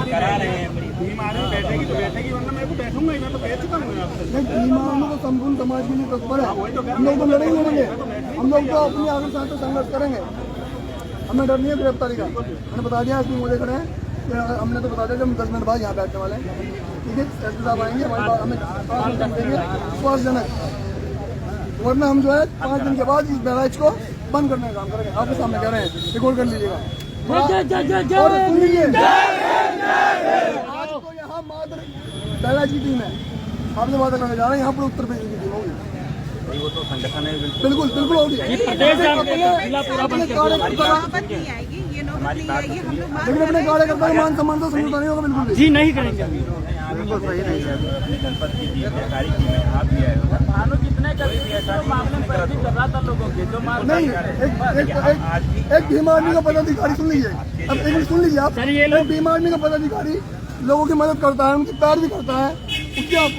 Speaker 4: करा रहे हैं बीमार बैठेगी तो बैठेगी, वरना मैं तो बैठूंगा ही, मैं तो बैठ चुका हूँ आपसे।
Speaker 2: बीमारों को संपूर्ण समाज के लिए तत्पर है। हम लोग तो लड़ेंगे, हम लोग तो अपनी आगे साथ संघर्ष करेंगे। हमें डर नहीं है गिरफ्तारी का। मैंने बता दिया इसमें मुझे खड़े हैं, हमने तो बता दिया कि हम 10 मिनट बाद यहाँ बैठने वाले हैं। ठीक है, एसपी साहब आएंगे, हमारे पास हमें 5 मिनट देंगे विश्वासजनक, वरना हम जो है 5 दिन के बाद इस बैराज को बंद करने का काम करेंगे। आपके सामने कह रहे हैं, रिकॉर्ड कर लीजिएगा। और सुन लीजिए, आज तो यहाँ मात्र बैराज की टीम है, आपसे बात करने जा रहे हैं। यहाँ पर उत्तर प्रदेश की टीम होगी,
Speaker 4: वो तो संगठन है,
Speaker 2: बिल्कुल बिल्कुल होगी। लेकिन अपने कार्यकर्ता का मान सम्मान तो समझौता नहीं होगा, बिल्कुल
Speaker 3: जी नहीं करेंगे।
Speaker 4: बिल्कुल सही नहीं है। जनपद की टीम है, सारी टीम है, आप भी आए हो।
Speaker 3: भानु कितने कर दिया सारे मामले में पैरवी कर रहा था लोगों के जो मार
Speaker 2: नहीं। एक भीम आर्मी का पदाधिकारी, सुन लीजिए, अब एक मिनट सुन लीजिए आप। एक भीम आर्मी का पदाधिकारी लोगों की मदद करता है, उनकी पैरवी करता है,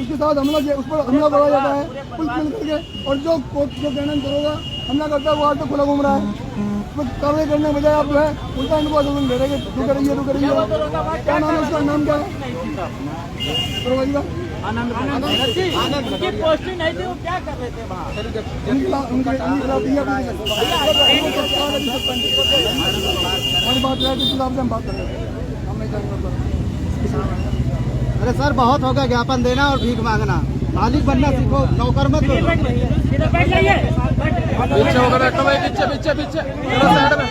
Speaker 2: उसके साथ हमला किया, उस पर हमला करा जाता है पुलिस मिल करके, और जो कहना करोगा हमला करता है वो आज तो खुला घूम रहा है। तो कार्रवाई करने के बजाय आप जो है उल्टा इनको आंदोलन दे रहे हैं, तू करिए तू करिए। क्या नाम है उसका? नाम क्या है? दरोगा जी का
Speaker 3: उनकी पोस्टिंग नहीं थी, वो क्या कर रहे थे वहाँ?
Speaker 2: हमारी बात है किस हिसाब से हम बात कर रहे हैं, हम नहीं जाएंगे।
Speaker 6: अरे सर बहुत होगा ज्ञापन देना और भीख मांगना, मालिक बनना सीखो, नौकर मत बनो।
Speaker 3: इधर बैठ जाइए,
Speaker 5: पीछे होकर बैठो भाई, पीछे पीछे पीछे साइड में।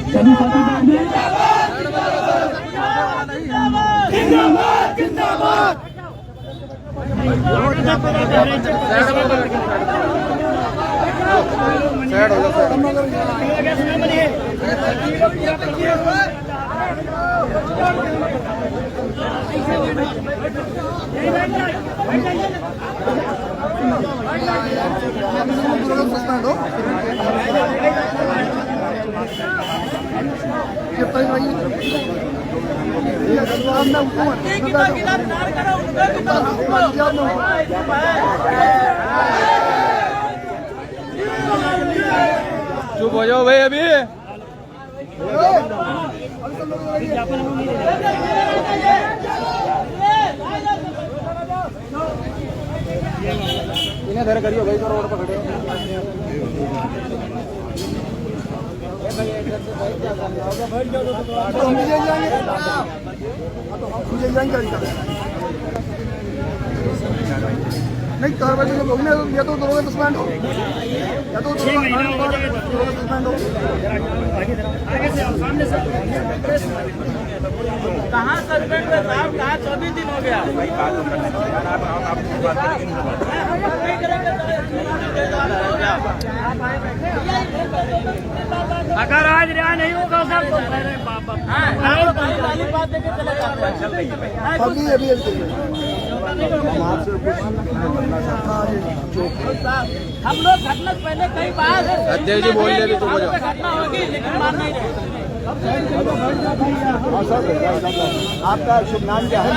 Speaker 5: साइड हो जाओ, चुप हो जाओ भाई अभी। इन्हें धर करियो भाई, रोड पर खड़े
Speaker 2: हम भी जाएंगे, हम जाएंगे। नहीं कार्रवाई तो होगी ना, या तो दोनों का सस्पेंड हो या तो सस्पेंड हो।
Speaker 1: कहाँ सस्पेंड हुए साहब, कहाँ 24 दिन हो गया।
Speaker 3: अगर आज रिहा नहीं होगा सर तो
Speaker 1: वाली बात देके चले जाते हैं।
Speaker 2: अभी
Speaker 1: हम लोग घटना से पहले कई बार
Speaker 5: अध्यक्ष जी बोल रहे थे, चुप हो जाओ।
Speaker 1: घटना होगी लेकिन मान नहीं रहे।
Speaker 6: आपका शुभ नाम क्या है?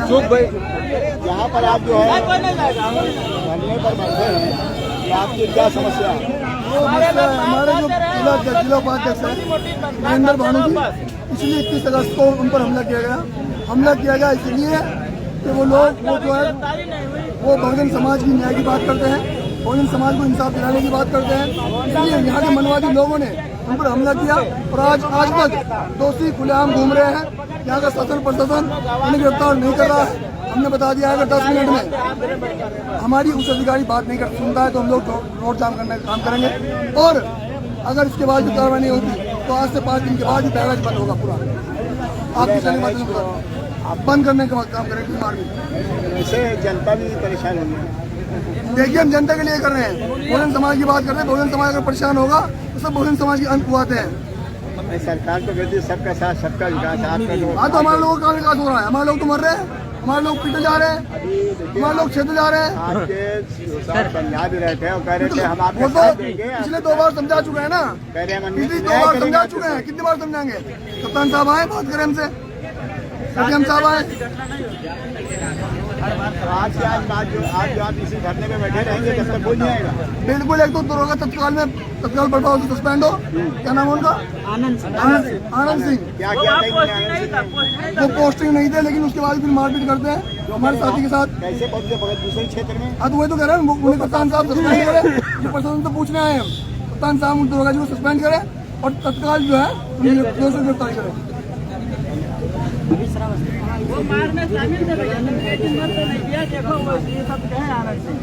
Speaker 5: चुप भाई।
Speaker 6: यहाँ पर आप जो है धरने पर बैठे हैं, ये आपकी क्या समस्या है?
Speaker 2: हमारे जो जिला उपाध्यक्ष है नरेंद्र भानु जी, इसलिए 21 अगस्त को उन पर हमला किया गया इसलिए कि वो लोग वो जो है वो बहुजन समाज की न्याय की बात करते हैं, बहुजन समाज को इंसाफ दिलाने की बात करते हैं। इसलिए यहाँ के मनवादी लोगों ने उन पर हमला किया और आज तक दोषी खुलेआम घूम रहे हैं। यहाँ का शासन प्रशासन उन्हें गिरफ्तार नहीं कर रहा है। हमने बता दिया है कि 10 मिनट में हमारी उच्च अधिकारी बात नहीं सुनता है तो हम लोग रोड जाम करने का काम करेंगे, और अगर इसके बाद भी कार्रवाई नहीं होती तो आज से 5 दिन के बाद ही बैराज बंद होगा पूरा। आपकी बंद करने का काम करेंगे मार्ग।
Speaker 6: ऐसे जनता भी परेशान होगी।
Speaker 2: देखिए हम जनता के लिए कर रहे हैं, बहुजन समाज की बात कर रहे हैं। बहुजन समाज अगर परेशान होगा तो सब बहुजन समाज के अंत हुआते हैं।
Speaker 6: सरकार को कहती है सबका साथ सबका विकास।
Speaker 2: हाँ तो हमारे लोगों का विकास हो रहा है, हमारे लोग तो मर रहे हैं, हमारे लोग पीटे जा रहे हैं, हमारे लोग छेदे जा रहे हैं।
Speaker 6: आपके समझा भी रहे थे और कह रहे थे हम आपको
Speaker 2: वो तो
Speaker 6: साथ देंगे।
Speaker 2: पिछले 2 बार समझा चुके हैं ना, पिछली 2 बार समझा चुके हैं, कितनी बार समझाएंगे? कप्तान साहब आए बात करें हमसे, सीएम साहब आए।
Speaker 6: आज जो आप इसी धरने में बैठे रहेंगे जब तक हो जाएगा।
Speaker 2: बिल्कुल, एक तो दरोगा तत्काल प्रभाव से सस्पेंड हो। क्या नाम है उनका? आनंद सिंह।
Speaker 6: क्या क्या
Speaker 2: वो पोस्टिंग नहीं थे लेकिन उसके बाद फिर मारपीट करते हैं हमारे साथी के साथ।
Speaker 6: कैसे पहुंचे दूसरे क्षेत्र में?
Speaker 2: हाँ तो वही तो कह रहे हैं, उन्हें कप्तान साहब सस्पेंड करें, प्रशासन से पूछने आए हम। कप्तान साहब उन दरोगा जी को सस्पेंड करें और तत्काल जो है गिरफ्तारी करें।
Speaker 1: वो मारने शामिल थे लेकिन नहीं दिया। देखो वो ये सब कहे आनंद सिंह।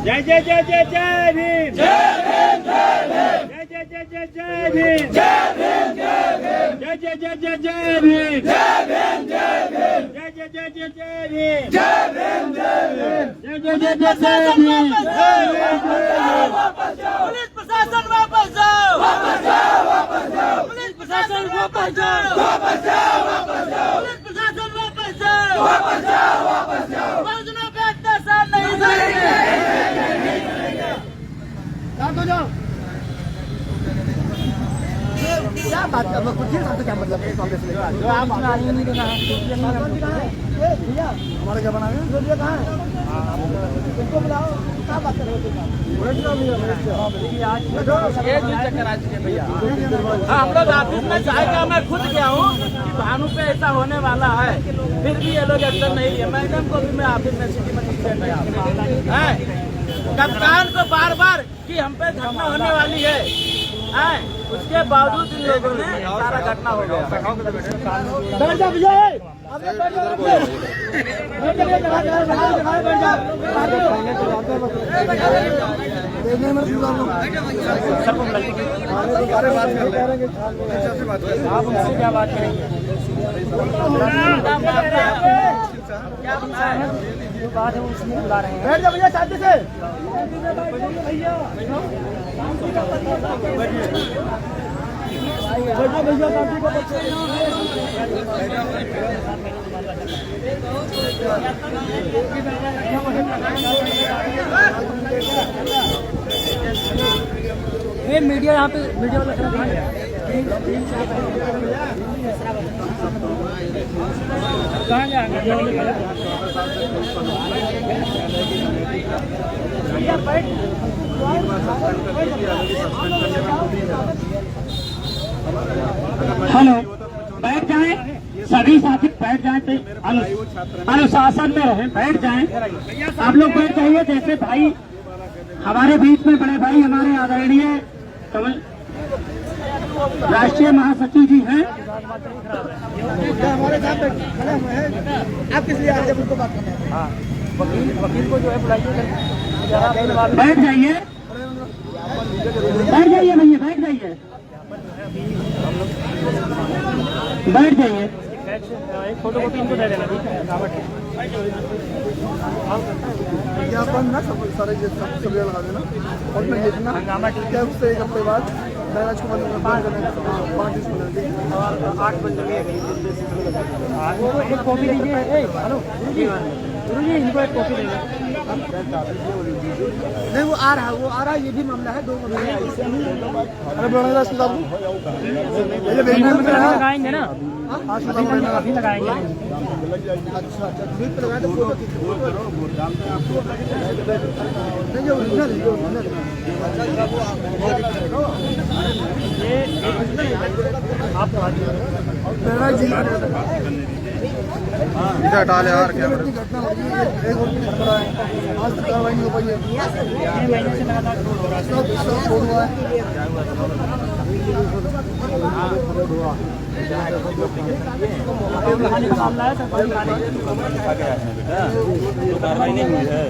Speaker 3: जय जय जय जय जय भीम, जय भीम जय भीम, जय जय जय जय जय भीम, जय भीम जय भीम, जय जय जय जय जय भीम, जय भीम जय भीम, जय जय जय जय जय भीम, जय भीम जय भीम, जय जय जय जय जय भीम। वापस जाओ पुलिस प्रशासन, वापस जाओ, वापस जाओ, वापस जाओ पुलिस प्रशासन, वापस जाओ, वापस जाओ, वापस जाओ पुलिस प्रशासन, वापस जाओ, वापस जाओ, वापस जाओ। बहुजनों पे अत्याचार नहीं सहेंगे।
Speaker 6: क्या बात कर कुछ क्या मतलब है कांग्रेस में? जो आप नहीं देना
Speaker 2: हमारा क्या बना है?
Speaker 6: इनको बुलाओ, क्या बात कर रहे हो?
Speaker 1: भैया हम लोग ऑफिस में जाएगा, मैं खुद गया हूँ कि भानु पे ऐसा होने वाला है, फिर भी ये लोग एक्शन नहीं लिए। मैडम को भी मैं ऑफिस में सिटी में कप्तान को बार बार कि हम पे घटना होने वाली है, उसके बावजूद इन लोगों ने सारा घटना हो गया।
Speaker 3: आप उनसे क्या बात करेंगे?
Speaker 1: क्या बताया है?
Speaker 3: जो बात है उसमें बुला रहे हैं।
Speaker 6: बैठ जाओ भैया शांति से।
Speaker 3: ये मीडिया यहाँ पे मीडिया वाला कहाँ जाएंगे? हेलो, बैठ जाएं सभी साथी, बैठ जाएं तो अनुशासन में रहें, बैठ जाएं आप लोग, बैठ जाइए। जैसे भाई हमारे बीच में बड़े भाई हमारे आदरणीय कमल राष्ट्रीय महासचिव जी हैं।
Speaker 6: हमारे साथ खड़े हुए हैं, आप किस लिए आए जब उनको बात करना है? वकील को जो है बुलाइए,
Speaker 3: बैठ जाइए, बैठ जाइए भैया, बैठ जाइए, बैठ जाइए।
Speaker 6: एक फोटो कॉपी इनको दे देना, ठीक है? ज्ञापन ना सब सारे सब लगा देना और मैं लिखना ठीक है। उससे एक हफ्ते बाद मैच को मतलब 5 और 8 बजे एक कॉपी दीजिए। हेलो गुरु जी, इनको एक कॉपी देना। नहीं वो आ रहा है, ये भी मामला है। 2 महीने अरे लगाएंगे ना, अभी लगाएंगे। अच्छा ट्वीट पे लगाए तो फोटो नहीं, ओरिजिनल
Speaker 2: इधर डाले यार क्या
Speaker 6: घटना हो रही है। एक और खड़ा है, आज तक कार्रवाई नहीं हो पाई है। सब छोड़ हुआ है। मामला है सरकारी
Speaker 4: कार्रवाई नहीं हुई है,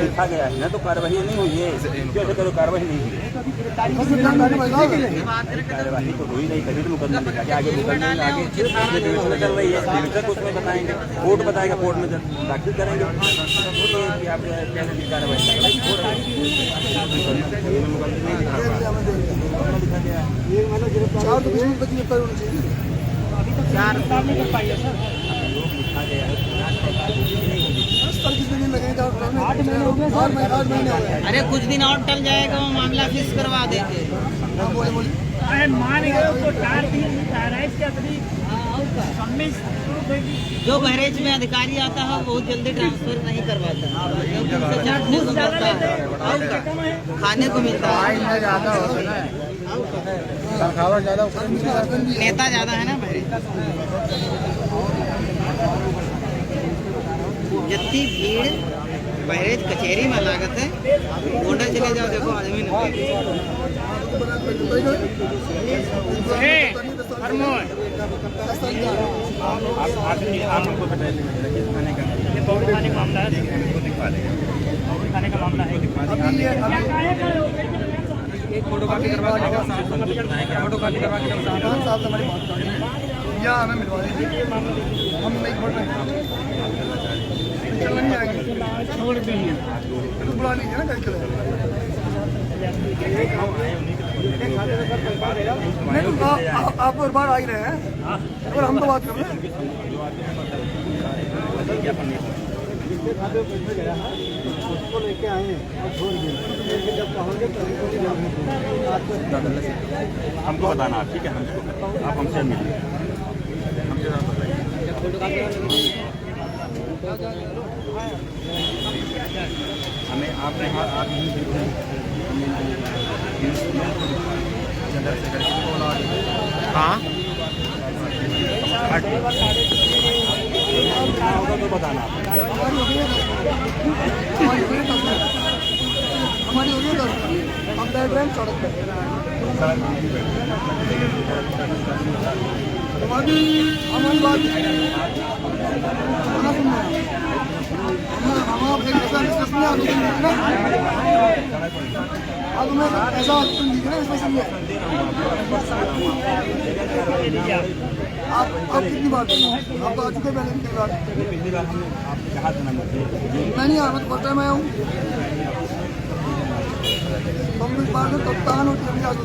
Speaker 4: लिखा गया है ना, तो कार्रवाई नहीं हुई है। कैसे करो कार्रवाई नहीं हुई है? कार्यवाही तो हुई नहीं, तभी तो मुकदमा लिखा गया। आगे मुकदमा आगे डिविजन चल रही है, डिविजन को उसमें बताएंगे, कोर्ट बताएगा, कोर्ट में दाखिल करेंगे कि आप कैसे कार्रवाई
Speaker 7: अरे कुछ दिन और टल जाएगा, वो मामला फिक्स करवा देंगे। अरे मान गए उसको 4 दिन जो बहरेज में अधिकारी आता है बहुत जल्दी ट्रांसफर नहीं करवाता, क्योंकि उससे छाटने को मिलता है, खाने को मिलता है, नेता ज्यादा है ना बहरेज। जितनी भीड़ बहरेज कचहरी में लागत है, गोंडा चले जाओ, देखो आदमी नहीं।
Speaker 4: आप हमको बताइए थाने का मामला है, थाने का मामला है। एक फोटो कॉपी करवा के फोटो कॉपी करवा के
Speaker 6: हमारी बात कर या हमें मिलवा दीजिए, हम नहीं छोड़ रहे, चलना नहीं आएगी, छोड़ देंगे तो बुला लीजिए ना, कहीं चले नहीं तो आप और बार आ ही रहे हैं और हम तो बात कर रहे हैं। लेके आए हैं और छोड़ दिए, जब कहोगे
Speaker 4: हमको बताना आप, ठीक है? आप हमसे मिलिए, हमें आपने आप यहीं हाँ होगा तो बताना।
Speaker 6: हमारी हो गई, हम बैठ रहे हैं सड़क पर। हमारी बात हम आप एक ऐसा डिस्कशन में आगे ना, अब हमें ऐसा ऑप्शन दीजिए ना, इसमें समझे आप कितनी बार आप तो आ चुके पहले कितनी बार?
Speaker 4: पिछली बार हमने आपसे कहा था ना,
Speaker 6: मैं नहीं आया, मैं तो फर्स्ट टाइम आया हूँ। हम कुछ बात है कप्तान होती है, आगे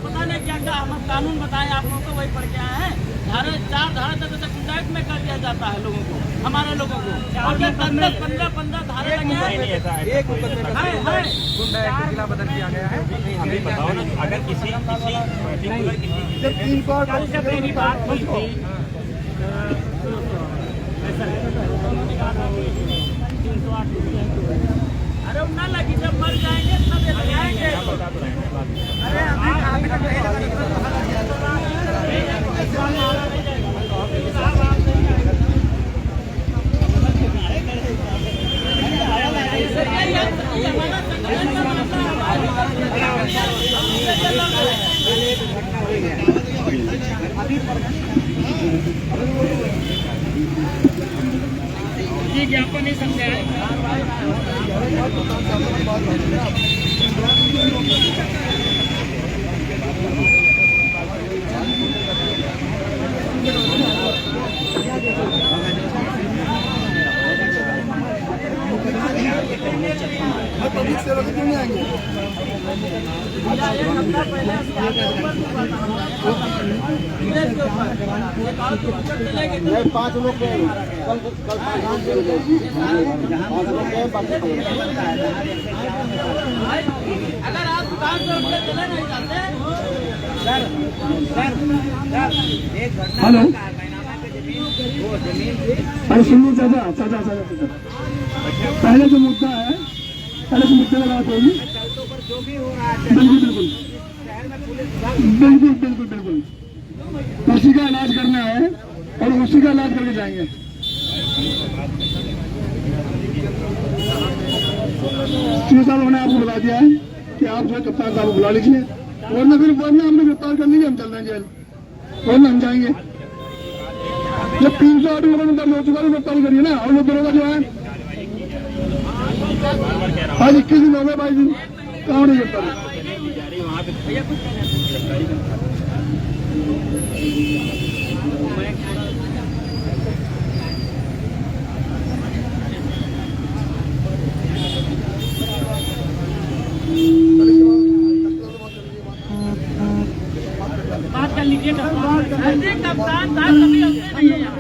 Speaker 7: पता नहीं क्या कानून बताए आप लोग को, वही पढ़ के आए हैं।
Speaker 5: धारा 4 धारा तक गुंडाइट में कर दिया जाता है लोगों को, हमारे लोगों को। और 10-15 धारे लगे हैं।
Speaker 4: जिला बदल दिया गया है। हमें बताओ ना, अगर किसी
Speaker 5: कल से मेरी बात हुई थी, अरे ना लगी, जब मर जाएंगे तब जाएंगे। अरे ये ज्ञापन नहीं समझे हैं।
Speaker 6: पब्लिक से लोग क्यों नहीं आएंगे? नहीं, 5 लोग कल 5 लोग
Speaker 5: अगर आप दुकान पे चले नहीं जाते।
Speaker 2: हेलो, अरे सुनिए चाचा, पहले जो मुद्दा है, पहले जो मुद्दे लगा तो बिल्कुल उसी का इलाज करना है और उसी का इलाज करके जाएंगे। सीओ साहब ने आपको बता दिया है कि आप जो है कप्तान साहब को बुला लीजिए, वरना हमने गिरफ्तार करने के हम चल रहे हैं जेल, वरना हम जाएंगे। जब 308 लोगों ने दर्ज हो चुका है गिरफ्तार करिए ना। और लोग दोनों का जो है आज 21 दिन हो गए, 22 दिन कहाँ नहीं गिरफ्तार।
Speaker 5: बात कर लीजिए कप्तान साहब, कभी हमसे नहीं है यहाँ।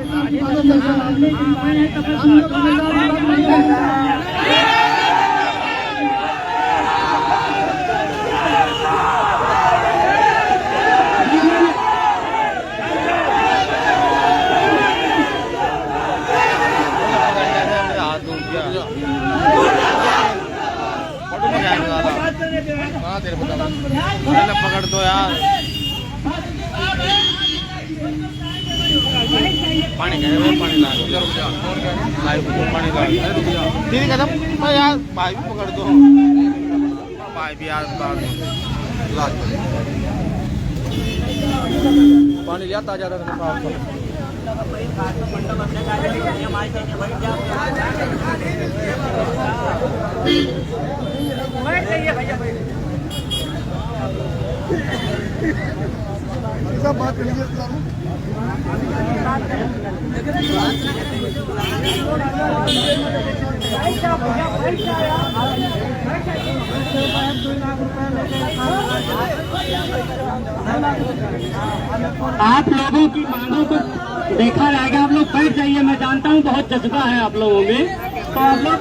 Speaker 4: पकड़ दो यार, पानी पानी ला दीदी कदम यार, भाई भी पकड़ दो, भाई भी यार पानी लिया ताजा
Speaker 6: सब बात कर लीजिए।
Speaker 3: आप लोगों की मांगों को देखा जाएगा। आप लोग बैठ जाइए, मैं जानता हूँ बहुत जज्बा है आप लोगों में, तो आप लोग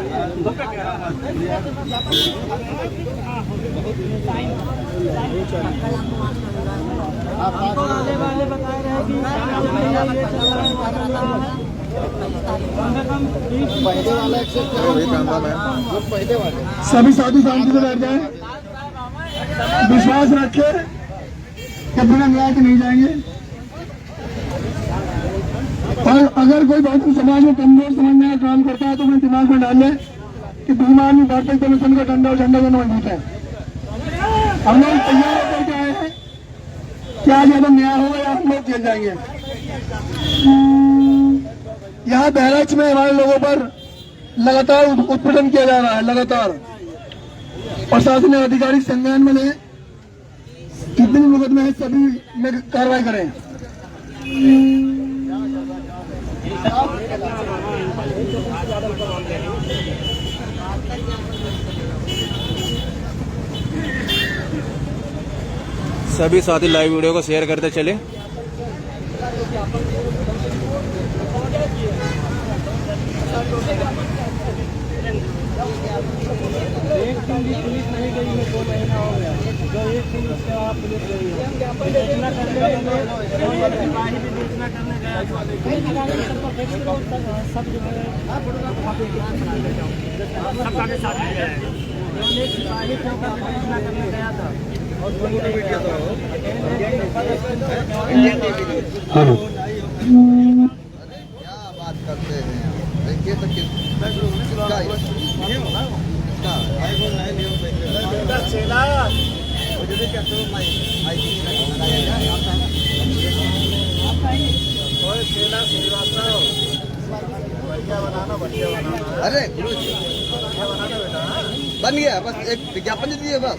Speaker 2: सभी साधु शांति से बैठ जाए, विश्वास रखे कि बिना न्याय के नहीं जाएंगे। और अगर कोई बहुजन समाज को कमजोर समझने का काम करता है तो अपने दिमाग में डाल ले कि भीम आर्मी भारतीय कमीशन का डंडा और झंडा दोनों मजबूत है। हम लोग तैयार होकर के आए हैं, क्या ज्यादा न्याय होगा या हम लोग जेल जाएंगे। यहाँ बहराइच में हमारे लोगों पर लगातार उत्पीड़न किया जा रहा है, लगातार। प्रशासन ने आधिकारिक संज्ञान में ले, कितने मुकदमे हैं सभी में कार्रवाई करें।
Speaker 4: सभी साथी लाइव वीडियो को शेयर करते चले।
Speaker 5: एक दिन भी पुलिस नहीं गई है, 2 महीना हो गया। जो एक दिन उसके वहाँ पुलिस गई है, सूचना करने सिपाही भी सूचना करने गया था। सब जो है सबका के साथ में गया है। सिपाही चौका पे सूचना करने गया था और
Speaker 6: क्या बात करते हैं देखिए तो अरे बन गया बस एक विज्ञापन दे दिए बस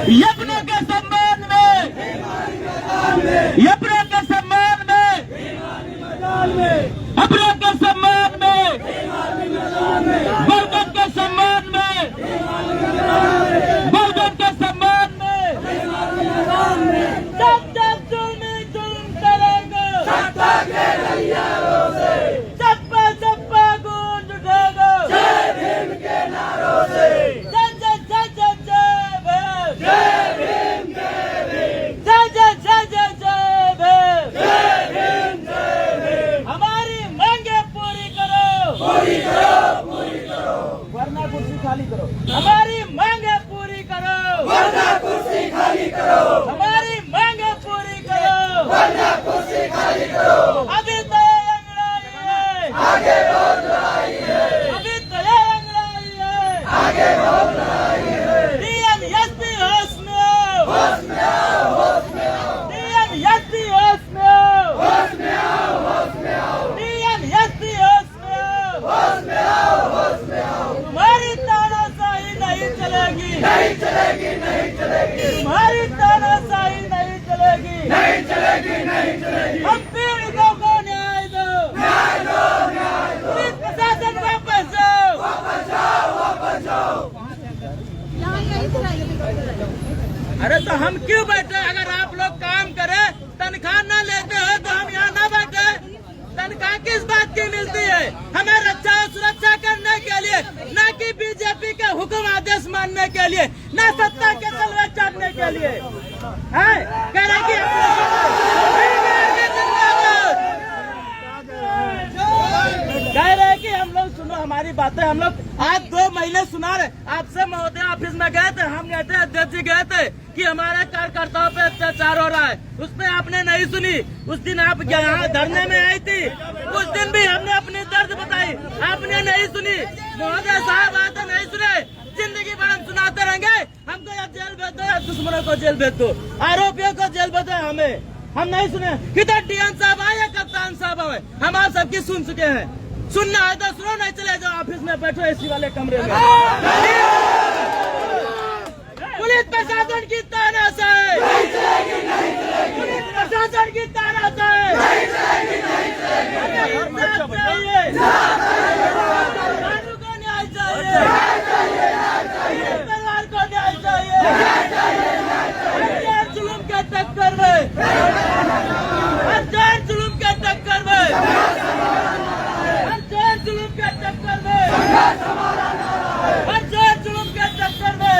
Speaker 1: यपनों के सम्मान में, यपनों के सम्मान में, अपनों के सम्मान में, बहुजन के सम्मान में, बहुजन के सम्मान में, जब जब जुल्म करेंगे, चप्पा चप्पा गूंज उठेगा, जय भीम के नारों से, जय जय जय जय जय भीम, जय भीम जय भीम, जय जय जय जय जय भीम, जय भीम जय भीम। हमारी मांगे पूरी करो, पूरी करो, पूरी करो, वरना कुर्सी खाली करो। हमारी मांगे पूरी करो, वरना कुर्सी खाली करो। हमारी मांगे पूरी करो, वरना कुर्सी खाली करो। अभी तो ये अंगड़ाई है, आगे बहुत लड़ाई है। अभी तो ये अंगड़ाई है, आगे बहुत लड़ाई है। DMSP होश में आओ, होश में आओ, होश में आओ। DMSP होश में आओ, होश में आओ, होश में आओ। DMSP होश में आओ, होश में आओ, होश में आओ। तुम्हारी तानाशाही नहीं चलेगी, नहीं चलेगी, नहीं चलेगी। तुम्हारी तानाशाही नहीं चलेगी, नहीं चलेगी, नहीं चलेगी। हम पीड़ितों को न्याय दो, न्याय दो, न्याय दो। पुलिस प्रशासन वापस जाओ, वापस जाओ, वापस जाओ। अरे तो हम क्यों बैठे? अगर आप लोग काम करें, तनख्वाह न लेते हो तो हम यहाँ न बैठे। तनख्वाह किस बात की मिलती है? हमें रक्षा और सुरक्षा करने के लिए, न कि बीजेपी के हुक्म आदेश मानने के लिए, न सत्ता के तलवे चढ़ने के लिए। है कह रहे कि कह रहे कि हम लोग सुनो हमारी बातें। हम लोग आज 2 महीने सुना रहे। आपसे महोदय ऑफिस में गए थे, हम गए थे, अध्यक्ष जी गए थे कि हमारे कार्यकर्ताओं पे अत्याचार हो रहा है। उस पर आपने नहीं सुनी। उस दिन आप यहाँ धरने में आई थी, उस दिन भी हमने अपनी दर्द बताई, आपने नहीं सुनी। महोदय साहब आते नहीं सुने। जिंदगी भर हम सुनाते रहेंगे, हमको या जेल भेज दो या दुश्मनों को जेल भेज दो, आरोपियों को जेल भेज दो। हमें हम नहीं सुने। किधर DN साहब आए या कप्तान साहब आए, हम आप सबकी सुन चुके हैं। सुनना है तो सुनो, नहीं चले जाओ ऑफिस में बैठो AC वाले कमरे में।
Speaker 5: पुलिस प्रशासन की तानाशाही, पुलिस प्रशासन की तानाशाही, हमें इंसाफ चाहिए, कानून को न्याय चाहिए, परिवार को न्याय चाहिए, हर जुल्म के टक्कर में, हर जुल्म के टक्कर में, हर जुल्म के टक्कर में, हर जुल्म के टक्कर में,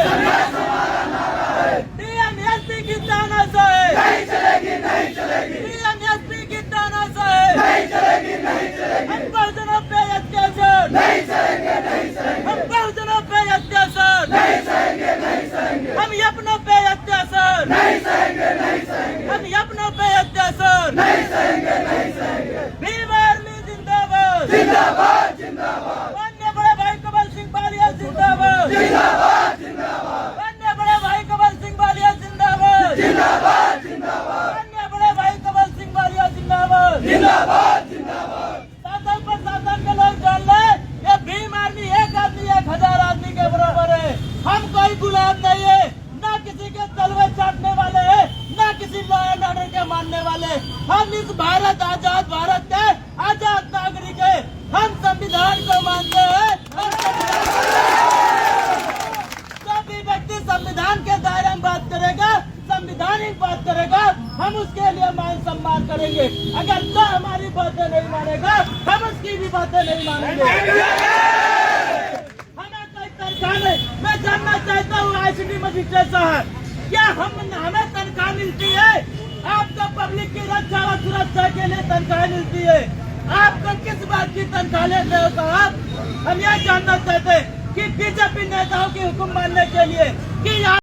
Speaker 5: डीएमएसपी की तानाशाही नहीं चलेगी, नहीं चलेगी, डीएमएसपी की तानाशाही नहीं चलेगी, नहीं चलेगी, हम बहुजनों पे अत्याचार नहीं सहेंगे, नहीं सहेंगे, हम बहुजनों पे अत्याचार नहीं सहेंगे, नहीं सहेंगे, हम अपनों पे अत्याचार नहीं सहेंगे, नहीं सहेंगे, हम अपनों पे अत्याचार नहीं सहेंगे, नहीं सहेंगे, भीम आर्मी जिंदाबाद, जिंदाबाद, जिंदाबाद, अन्य बड़े भाई कमल सिंह बालिया जिंदाबाद, जिंदाबाद, जिंदाबाद, अन्य बड़े भाई कमल सिंह बालिया जिंदाबाद, जिंदाबाद, जिंदाबाद, अन्य बड़े भाई कमल सिंह बालिया जिंदाबाद, जिंदाबाद, जिंदाबाद। शासन प्रशासन के लोग जान ले, ये भीम आर्मी एक आदमी 1000 आदमी के बराबर है। हम कोई गुलाम नहीं है, ना किसी के तलवे चाटने वाले हैं, ना किसी लॉ एंड ऑर्डर के मानने वाले। हम इस भारत आजाद भारत के आजाद नागरिक है। हम संविधान को मानते हैं और जो भी व्यक्ति संविधान के दायरे में बात करेगा, संविधानिक बात करेगा, हम उसके लिए मान सम्मान करेंगे। अगर तो हमारी बातें नहीं मानेगा, हम उसकी भी बातें नहीं मानेंगे। हमें कोई तनख्वाह नहीं। मैं जानना चाहता हूँ ICT मजिस्ट्रेट साहब, क्या हमें तनख्वाह मिलती है? आपको पब्लिक की रक्षा और सुरक्षा के लिए तनख्वाह मिलती है। आपको किस बात की तनख्वाह लेते हो साहब? हम यह जानना चाहते हैं कि बीजेपी नेताओं के हुक्म मानने के लिए कि